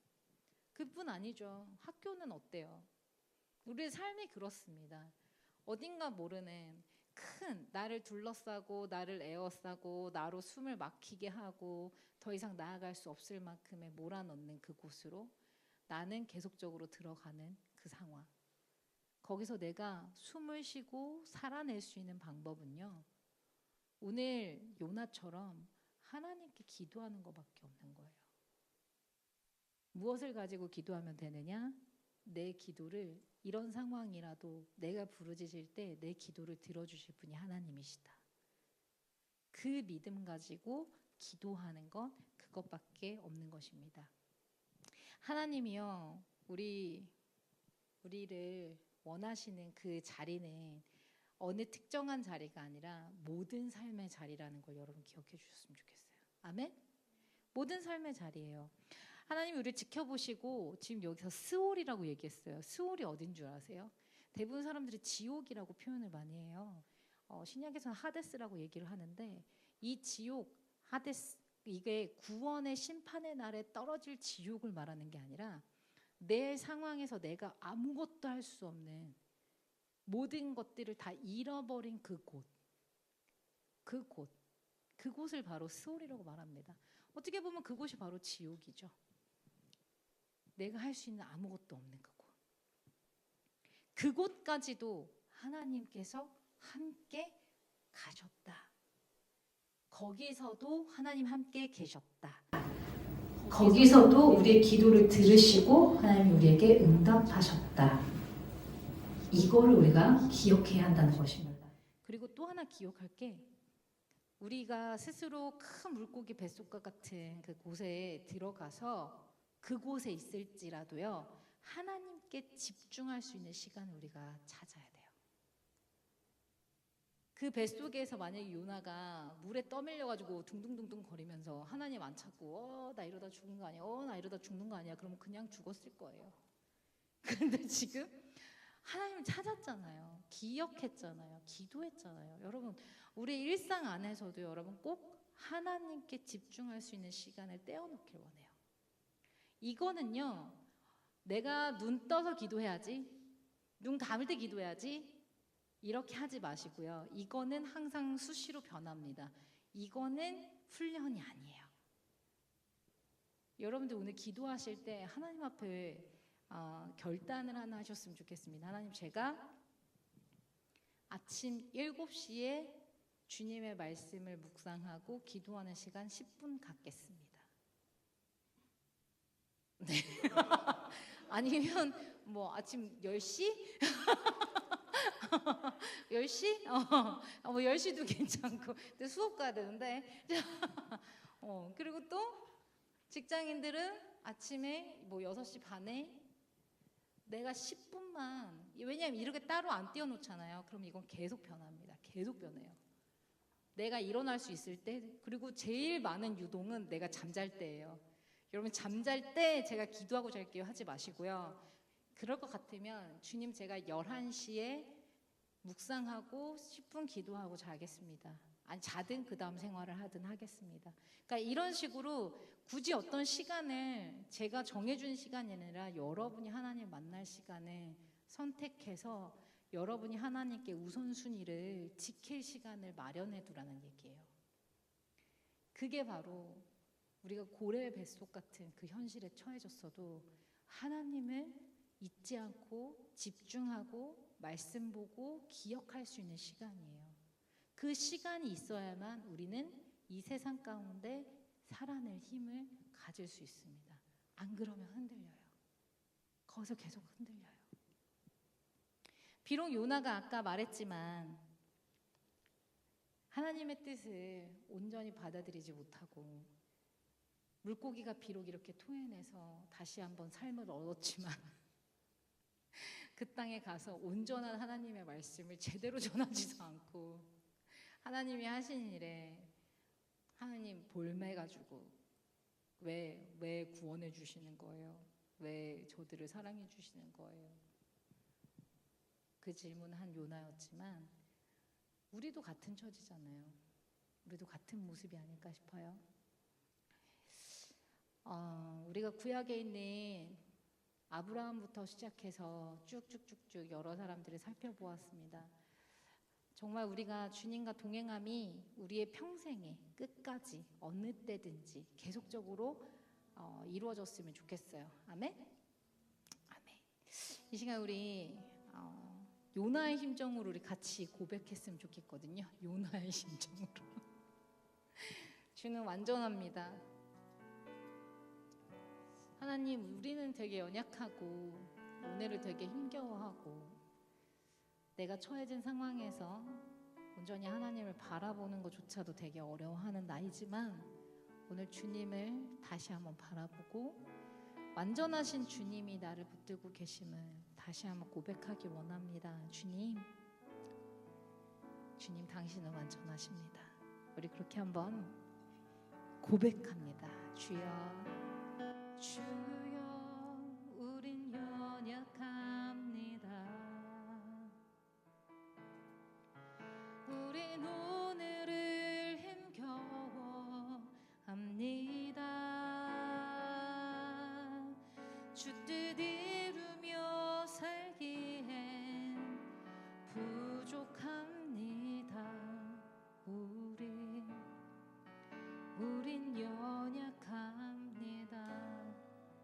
A: 그뿐 아니죠. 학교는 어때요? 우리의 삶이 그렇습니다. 어딘가 모르는 큰 나를 둘러싸고 나를 에워싸고 나로 숨을 막히게 하고 더 이상 나아갈 수 없을 만큼의 몰아넣는 그곳으로 나는 계속적으로 들어가는 그 상황. 거기서 내가 숨을 쉬고 살아낼 수 있는 방법은요. 오늘 요나처럼 하나님께 기도하는 것밖에 없는 거예요. 무엇을 가지고 기도하면 되느냐? 내 기도를 이런 상황이라도 내가 부르짖을 때 내 기도를 들어주실 분이 하나님이시다. 그 믿음 가지고 기도하는 것 그것밖에 없는 것입니다. 하나님이요 우리를 원하시는 그 자리는 어느 특정한 자리가 아니라 모든 삶의 자리라는 걸 여러분 기억해 주셨으면 좋겠어요. 아멘? 모든 삶의 자리예요. 하나님이 우리를 지켜보시고 지금 여기서 스올이라고 얘기했어요. 스올이 어딘 줄 아세요? 대부분 사람들이 지옥이라고 표현을 많이 해요. 신약에서는 하데스라고 얘기를 하는데 이 지옥, 하데스 이게 구원의 심판의 날에 떨어질 지옥을 말하는 게 아니라 내 상황에서 내가 아무것도 할 수 없는 모든 것들을 다 잃어버린 그곳을 바로 스올이라고 말합니다. 어떻게 보면 그곳이 바로 지옥이죠. 내가 할 수 있는 아무것도 없는 그곳. 그곳까지도 하나님께서 함께 가셨다. 거기서도 하나님 함께 계셨다. 거기서도 우리의 기도를 들으시고 하나님 우리에게 응답하셨다. 이거를 우리가 기억해야 한다는 것입니다. 그리고 또 하나 기억할 게 우리가 스스로 큰 물고기 뱃속과 같은 그 곳에 들어가서 그곳에 있을지라도요. 하나님께 집중할 수 있는 시간을 우리가 찾아야 돼요. 그 뱃속에서 만약에 요나가 물에 떠밀려가지고 둥둥둥둥 거리면서 하나님 안 찾고 나 이러다 죽는 거 아니야? 나 이러다 죽는 거 아니야? 그러면 그냥 죽었을 거예요. 그런데 지금 하나님을 찾았잖아요. 기억했잖아요. 기도했잖아요. 여러분 우리 일상 안에서도 여러분 꼭 하나님께 집중할 수 있는 시간을 떼어놓길 원해요. 이거는요. 내가 눈 떠서 기도해야지, 눈 감을 때 기도해야지 이렇게 하지 마시고요. 이거는 항상 수시로 변합니다. 이거는 훈련이 아니에요. 여러분들 오늘 기도하실 때 하나님 앞에 결단을 하나 하셨으면 좋겠습니다. 하나님, 제가 아침 7시에 주님의 말씀을 묵상하고 기도하는 시간 10분 갖겠습니다. 네. 아니면 뭐 아침 10시? 10시? 뭐 10시도 괜찮고. 근데 수업 가야 되는데. 그리고 또 직장인들은 아침에 뭐 6시 반에 내가 10분만, 왜냐하면 이렇게 따로 안 띄워놓잖아요. 그럼 이건 계속 변합니다. 계속 변해요. 내가 일어날 수 있을 때, 그리고 제일 많은 유동은 내가 잠잘 때예요. 여러분 잠잘 때 제가 기도하고 잘게요 하지 마시고요. 그럴 것 같으면 주님 제가 11시에 묵상하고 10분 기도하고 자겠습니다. 아니 자든 그 다음 생활을 하든 하겠습니다. 그러니까 이런 식으로 굳이 어떤 시간을 제가 정해준 시간이 아니라 여러분이 하나님 만날 시간을 선택해서 여러분이 하나님께 우선순위를 지킬 시간을 마련해 두라는 얘기예요. 그게 바로 우리가 고래의 뱃속 같은 그 현실에 처해졌어도 하나님을 잊지 않고 집중하고 말씀 보고 기억할 수 있는 시간이에요. 그 시간이 있어야만 우리는 이 세상 가운데 살아낼 힘을 가질 수 있습니다. 안 그러면 흔들려요. 거기서 계속 흔들려요. 비록 요나가 아까 말했지만 하나님의 뜻을 온전히 받아들이지 못하고 물고기가 비록 이렇게 토해내서 다시 한번 삶을 얻었지만 그 땅에 가서 온전한 하나님의 말씀을 제대로 전하지도 않고 하나님이 하신 일에 하나님 볼매가지고 왜 구원해 주시는 거예요? 왜 저들을 사랑해 주시는 거예요? 그 질문한 요나였지만 우리도 같은 처지잖아요. 우리도 같은 모습이 아닐까 싶어요. 우리가 구약에 있는 아브라함부터 시작해서 쭉쭉쭉쭉 여러 사람들을 살펴보았습니다. 정말 우리가 주님과 동행함이 우리의 평생에 끝까지 어느 때든지 계속적으로 이루어졌으면 좋겠어요. 아멘? 아멘. 이 시간 우리 요나의 심정으로 우리 같이 고백했으면 좋겠거든요. 요나의 심정으로. 주는 완전합니다. 하나님, 우리는 되게 연약하고 오늘을 되게 힘겨워하고 내가 처해진 상황에서 온전히 하나님을 바라보는 것조차도 되게 어려워하는 나이지만 오늘 주님을 다시 한번 바라보고 완전하신 주님이 나를 붙들고 계심을 다시 한번 고백하기 원합니다. 주님 당신은 완전하십니다. 우리 그렇게 한번 고백합니다. 주여 우린 연약합니다. 우린 오늘을 힘겨워합니다. 주 뜻 이루며 살기엔 부족합니다. 우린 연약합니다.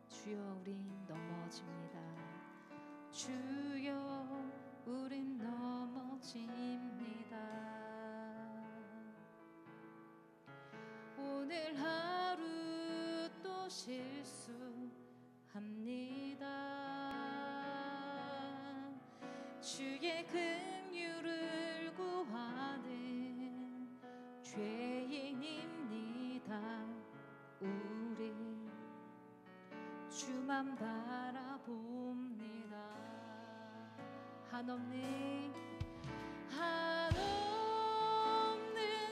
A: 주여 우린 넘어집니다. 주여 우린 넘어집니다. 오늘 하루 또 실수합니다. 주의 긍휼을 구하는 죄인입니다. 우리 주만 바라봅니다. 한없는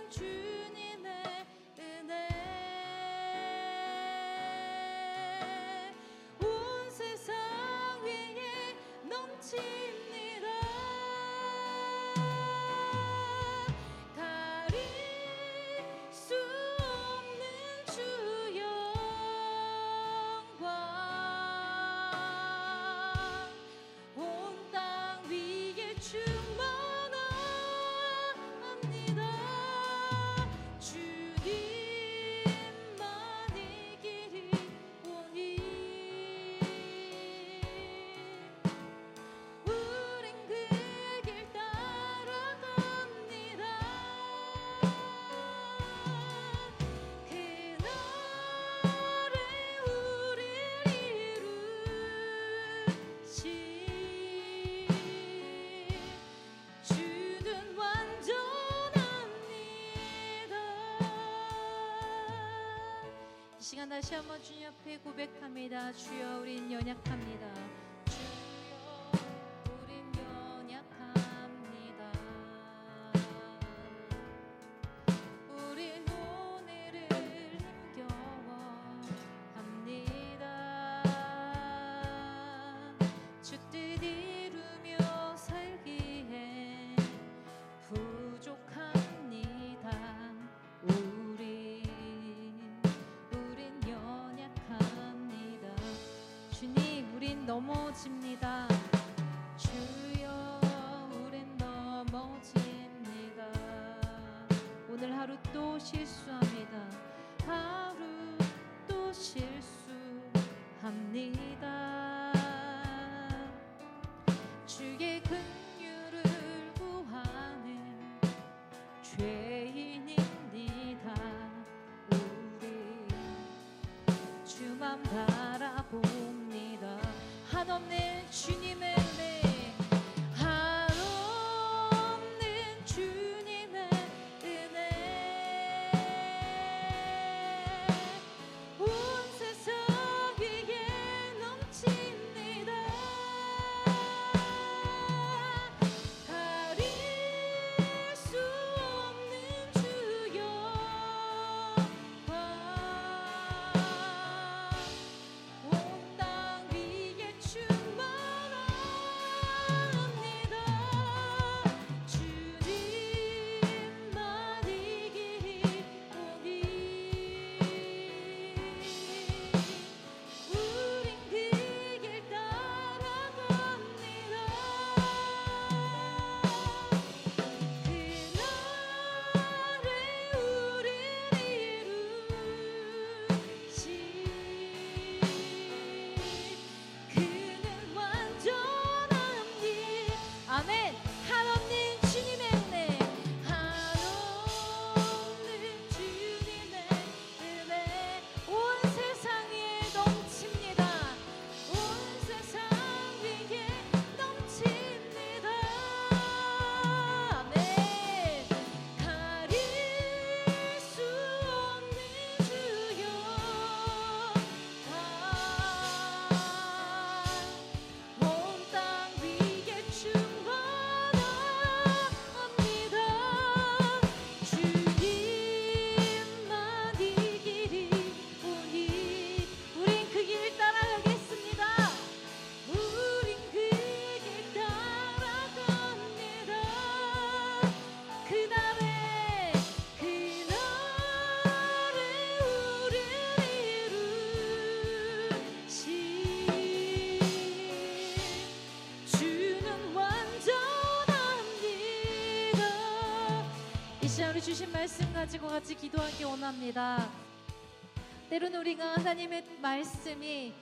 A: 주님의 은혜 온 세상 위에 넘칩니다. 가릴 수 없는 주 영광 온 땅 위에 충만합니다. 주님만 이 길이 오니 우린 그 길 따라갑니다. 그날에 우릴 이루시 주는 완전합니다. 이 시간 다시 한번 주님 앞에 고백합니다. 주여 우린 연약합니다. 주여 우린 연약합니다. 우린 오늘을 힘겨워합니다. 주 뜻 이루며 살기엔 부족합니다. 우린 연약합니다. 주님 우린 넘어집니다. 주여 우린 넘어집니다. 오늘 하루 또 실수합니다. 하루 또 실수합니다. 주의 긍휼을 구하는 죄인입니다. 우리 주만 바라봅니다. 한없는 이 시간 우리 주신 말씀 가지고 같이 기도하기 원합니다. 때로는 우리가 하나님의 말씀이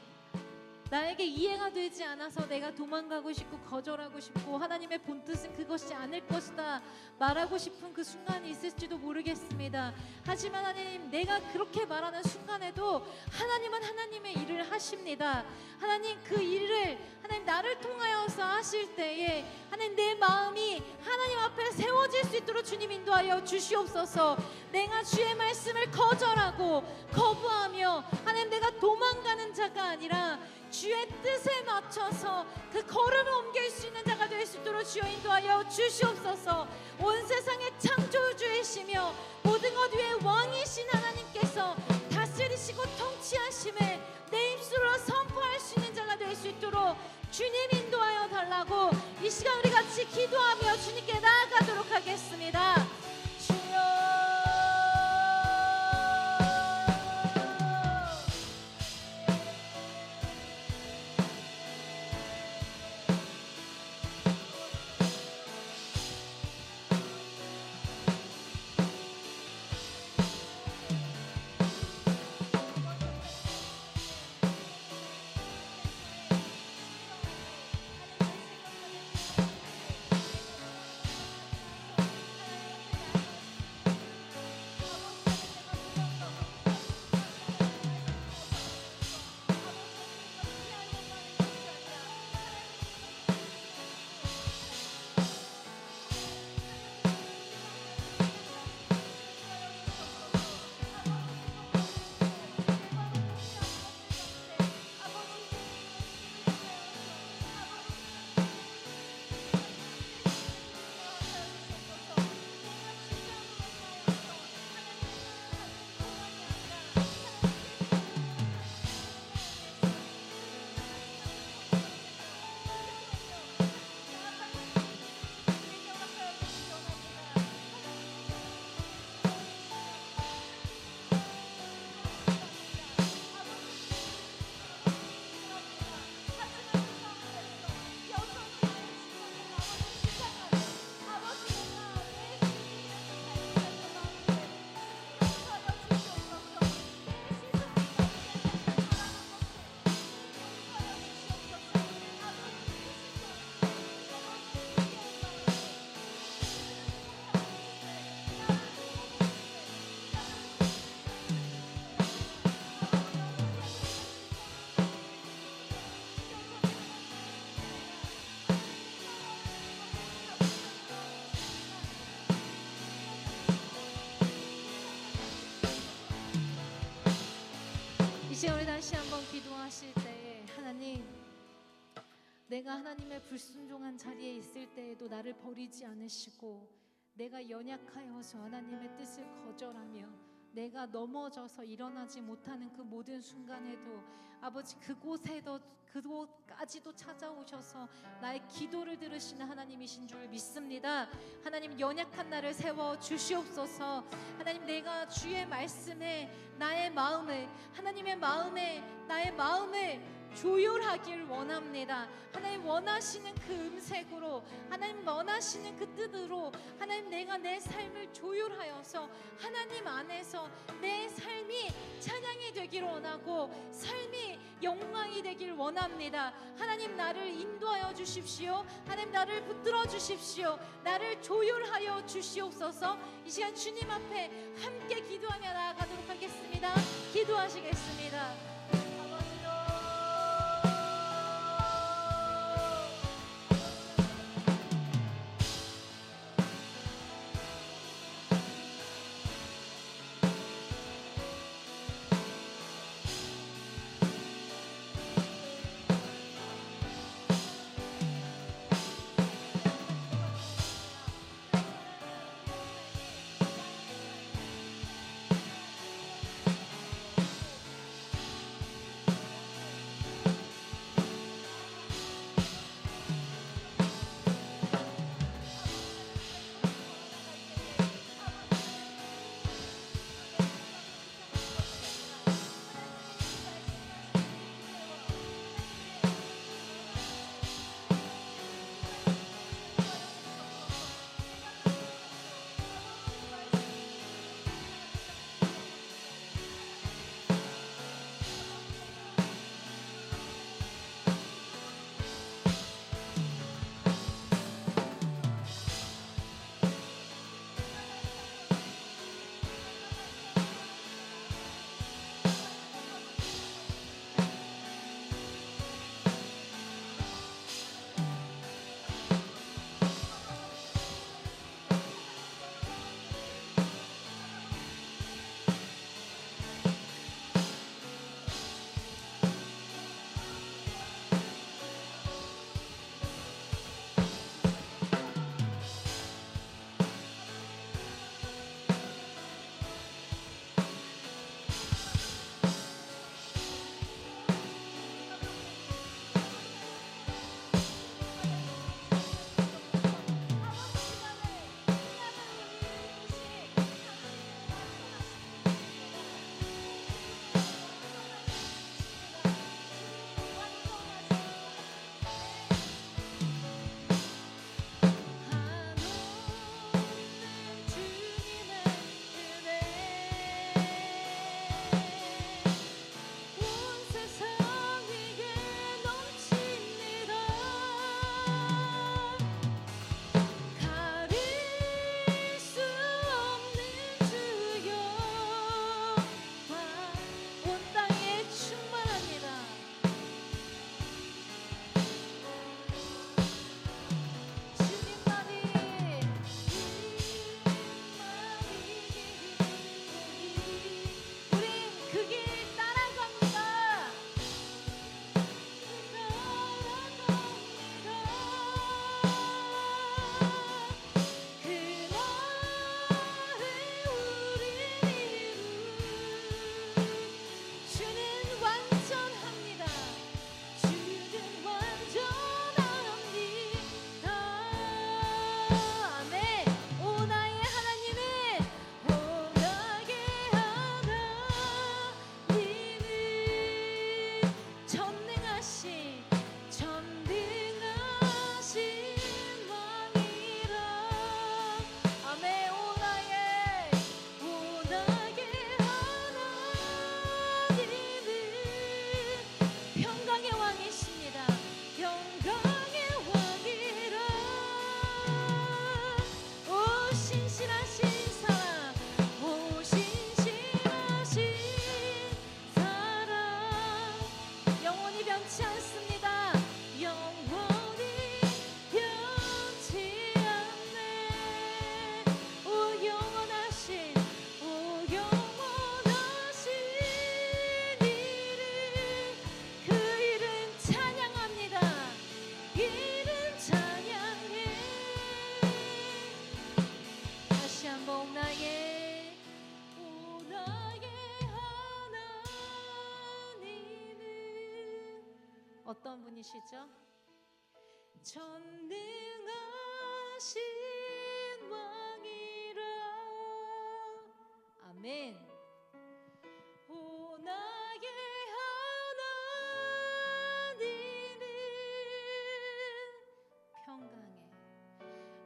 A: 나에게 이해가 되지 않아서 내가 도망가고 싶고 거절하고 싶고 하나님의 본뜻은 그것이 아닐 것이다 말하고 싶은 그 순간이 있을지도 모르겠습니다. 하지만 하나님, 내가 그렇게 말하는 순간에도 하나님은 하나님의 일을 하십니다. 하나님, 그 일을 하나님 나를 통하여서 하실 때에 하나님, 내 마음이 하나님 앞에 세워질 수 있도록 주님 인도하여 주시옵소서. 내가 주의 말씀을 거절하고 거부하며 하나님, 내가 도망가는 자가 아니라 주의 뜻에 맞춰서 그 걸음을 옮길 수 있는 자가 될 수 있도록 주여 인도하여 주시옵소서. 온 세상의 창조주이시며 모든 것 위에 왕이신 하나님께서 다스리시고 통치하심에 내 입술로 선포할 수 있는 자가 될 수 있도록 주님 인도하여 달라고 이 시간 우리 같이 기도하며 주님께 나아가도록 하겠습니다. 주여, 이제 우리 다시 한번 기도하실 때에 하나님, 내가 하나님의 불순종한 자리에 있을 때에도 나를 버리지 않으시고 내가 연약하여서 하나님의 뜻을 거절하며 내가 넘어져서 일어나지 못하는 그 모든 순간에도 아버지, 그곳까지도 찾아오셔서 나의 기도를 들으시는 하나님이신 줄 믿습니다. 하나님, 연약한 나를 세워 주시옵소서. 하나님, 내가 주의 말씀에 나의 마음을, 하나님의 마음에 나의 마음을 조율하길 원합니다. 하나님 원하시는 그 음색으로, 하나님 원하시는 그 뜻으로 하나님, 내가 내 삶을 조율하여서 하나님 안에서 내 삶이 찬양이 되길 원하고 삶이 영광이 되길 원합니다. 하나님, 나를 인도하여 주십시오. 하나님, 나를 붙들어 주십시오. 나를 조율하여 주시옵소서. 이 시간 주님 앞에 함께 기도하며 나아가도록 하겠습니다. 기도하시겠습니다. 어떤 분이시죠? 전능하신 왕이라. 아멘. 오 나의 하나님은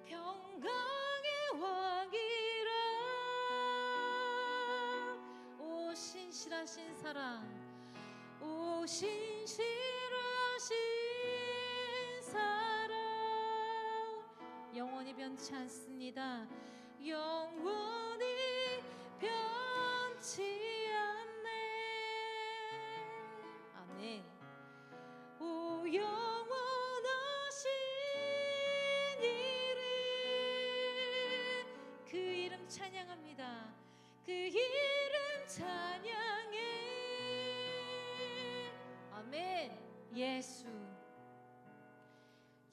A: 평강의 왕이라. 오 신실하신 사랑, 오 신실하신 사랑, 영원히 변치 않습니다. 영원히 변치 않네. 아멘. 오 영원하신 이름, 그 이름 찬양합니다. 그 이름 찬양해. 아멘. 예수,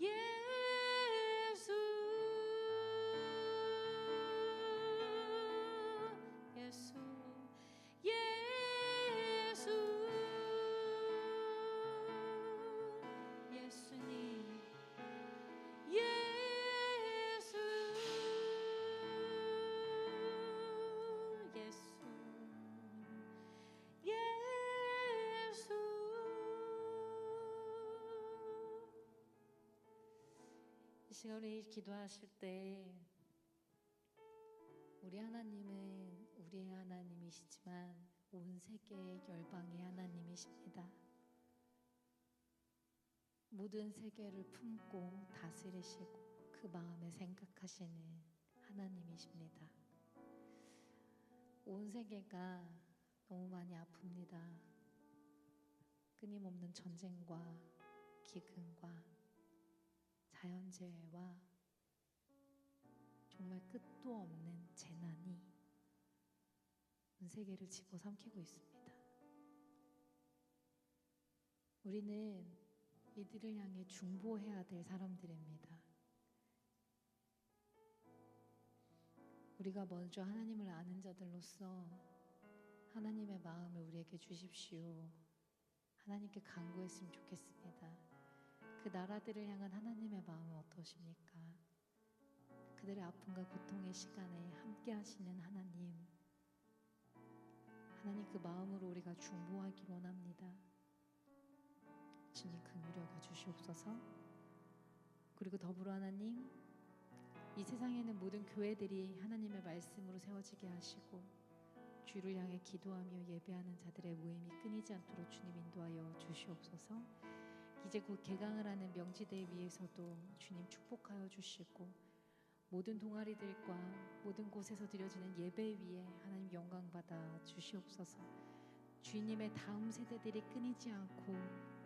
A: 예수, 예수, 예수, 예수님, 예수, 예수, 예수. 이 시간 우리 기도하실 때 우리 하나님은 우리의 하나님이시지만 온 세계 열방의 하나님이십니다. 모든 세계를 품고 다스리시고 그 마음에 생각하시는 하나님이십니다. 온 세계가 너무 많이 아픕니다. 끊임없는 전쟁과 기근과 자연재해와 정말 끝도 없는 재난이 온 세계를 집어삼키고 있습니다. 우리는 이들을 향해 중보해야 될 사람들입니다. 우리가 먼저 하나님을 아는 자들로서 하나님의 마음을 우리에게 주십시오. 하나님께 간구했으면 좋겠습니다. 그 나라들을 향한 하나님의 마음은 어떠십니까? 그들의 아픔과 고통의 시간에 함께 하시는 하나님, 하나님 그 마음으로 우리가 중보하기 원합니다. 주님 긍휼히 여겨 주시옵소서. 그리고 더불어 하나님, 이 세상에는 모든 교회들이 하나님의 말씀으로 세워지게 하시고 주를 향해 기도하며 예배하는 자들의 모임이 끊이지 않도록 주님 인도하여 주시옵소서. 이제 곧 개강을 하는 명지대 위에서도 주님 축복하여 주시고 모든 동아리들과 모든 곳에서 드려지는 예배 위에 하나님 영광 받아 주시옵소서. 주님의 다음 세대들이 끊이지 않고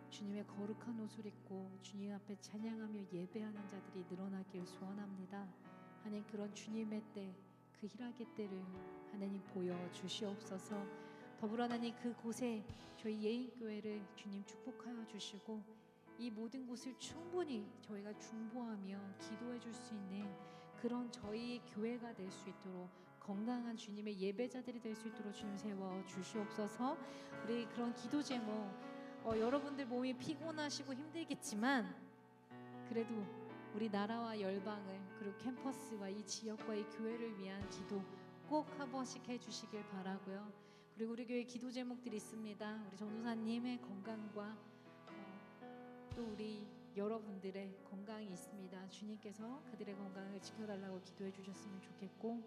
A: 주님의 거룩한 옷을 입고 주님 앞에 찬양하며 예배하는 자들이 늘어나길 소원합니다. 하나님 그런 주님의 때, 그 희락의 때를 하나님 보여 주시옵소서. 더불어 하나님 그곳에 저희 예인교회를 주님 축복하여 주시고 이 모든 곳을 충분히 저희가 중보하며 기도해 줄 수 있는 그런 저희 교회가 될 수 있도록 건강한 주님의 예배자들이 될 수 있도록 주님 세워 주시옵소서. 우리 그런 기도 제목, 여러분들 몸이 피곤하시고 힘들겠지만 그래도 우리 나라와 열방을 그리고 캠퍼스와 이 지역과 이 교회를 위한 기도 꼭 한 번씩 해주시길 바라고요. 그리고 우리 교회 기도 제목들이 있습니다. 우리 전도사님의 건강과 또 우리 여러분들의 건강이 있습니다. 주님께서 그들의 건강을 지켜달라고 기도해 주셨으면 좋겠고,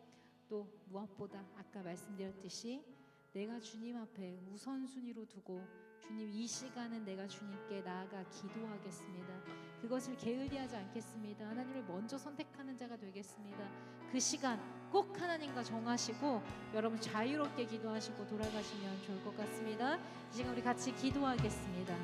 A: 또 무엇보다 아까 말씀드렸듯이 내가 주님 앞에 우선순위로 두고 주님 이 시간은 내가 주님께 나아가 기도하겠습니다. 그것을 게을리하지 않겠습니다. 하나님을 먼저 선택하는 자가 되겠습니다. 그 시간 꼭 하나님과 정하시고 여러분 자유롭게 기도하시고 돌아가시면 좋을 것 같습니다. 이 시간 우리 같이 기도하겠습니다.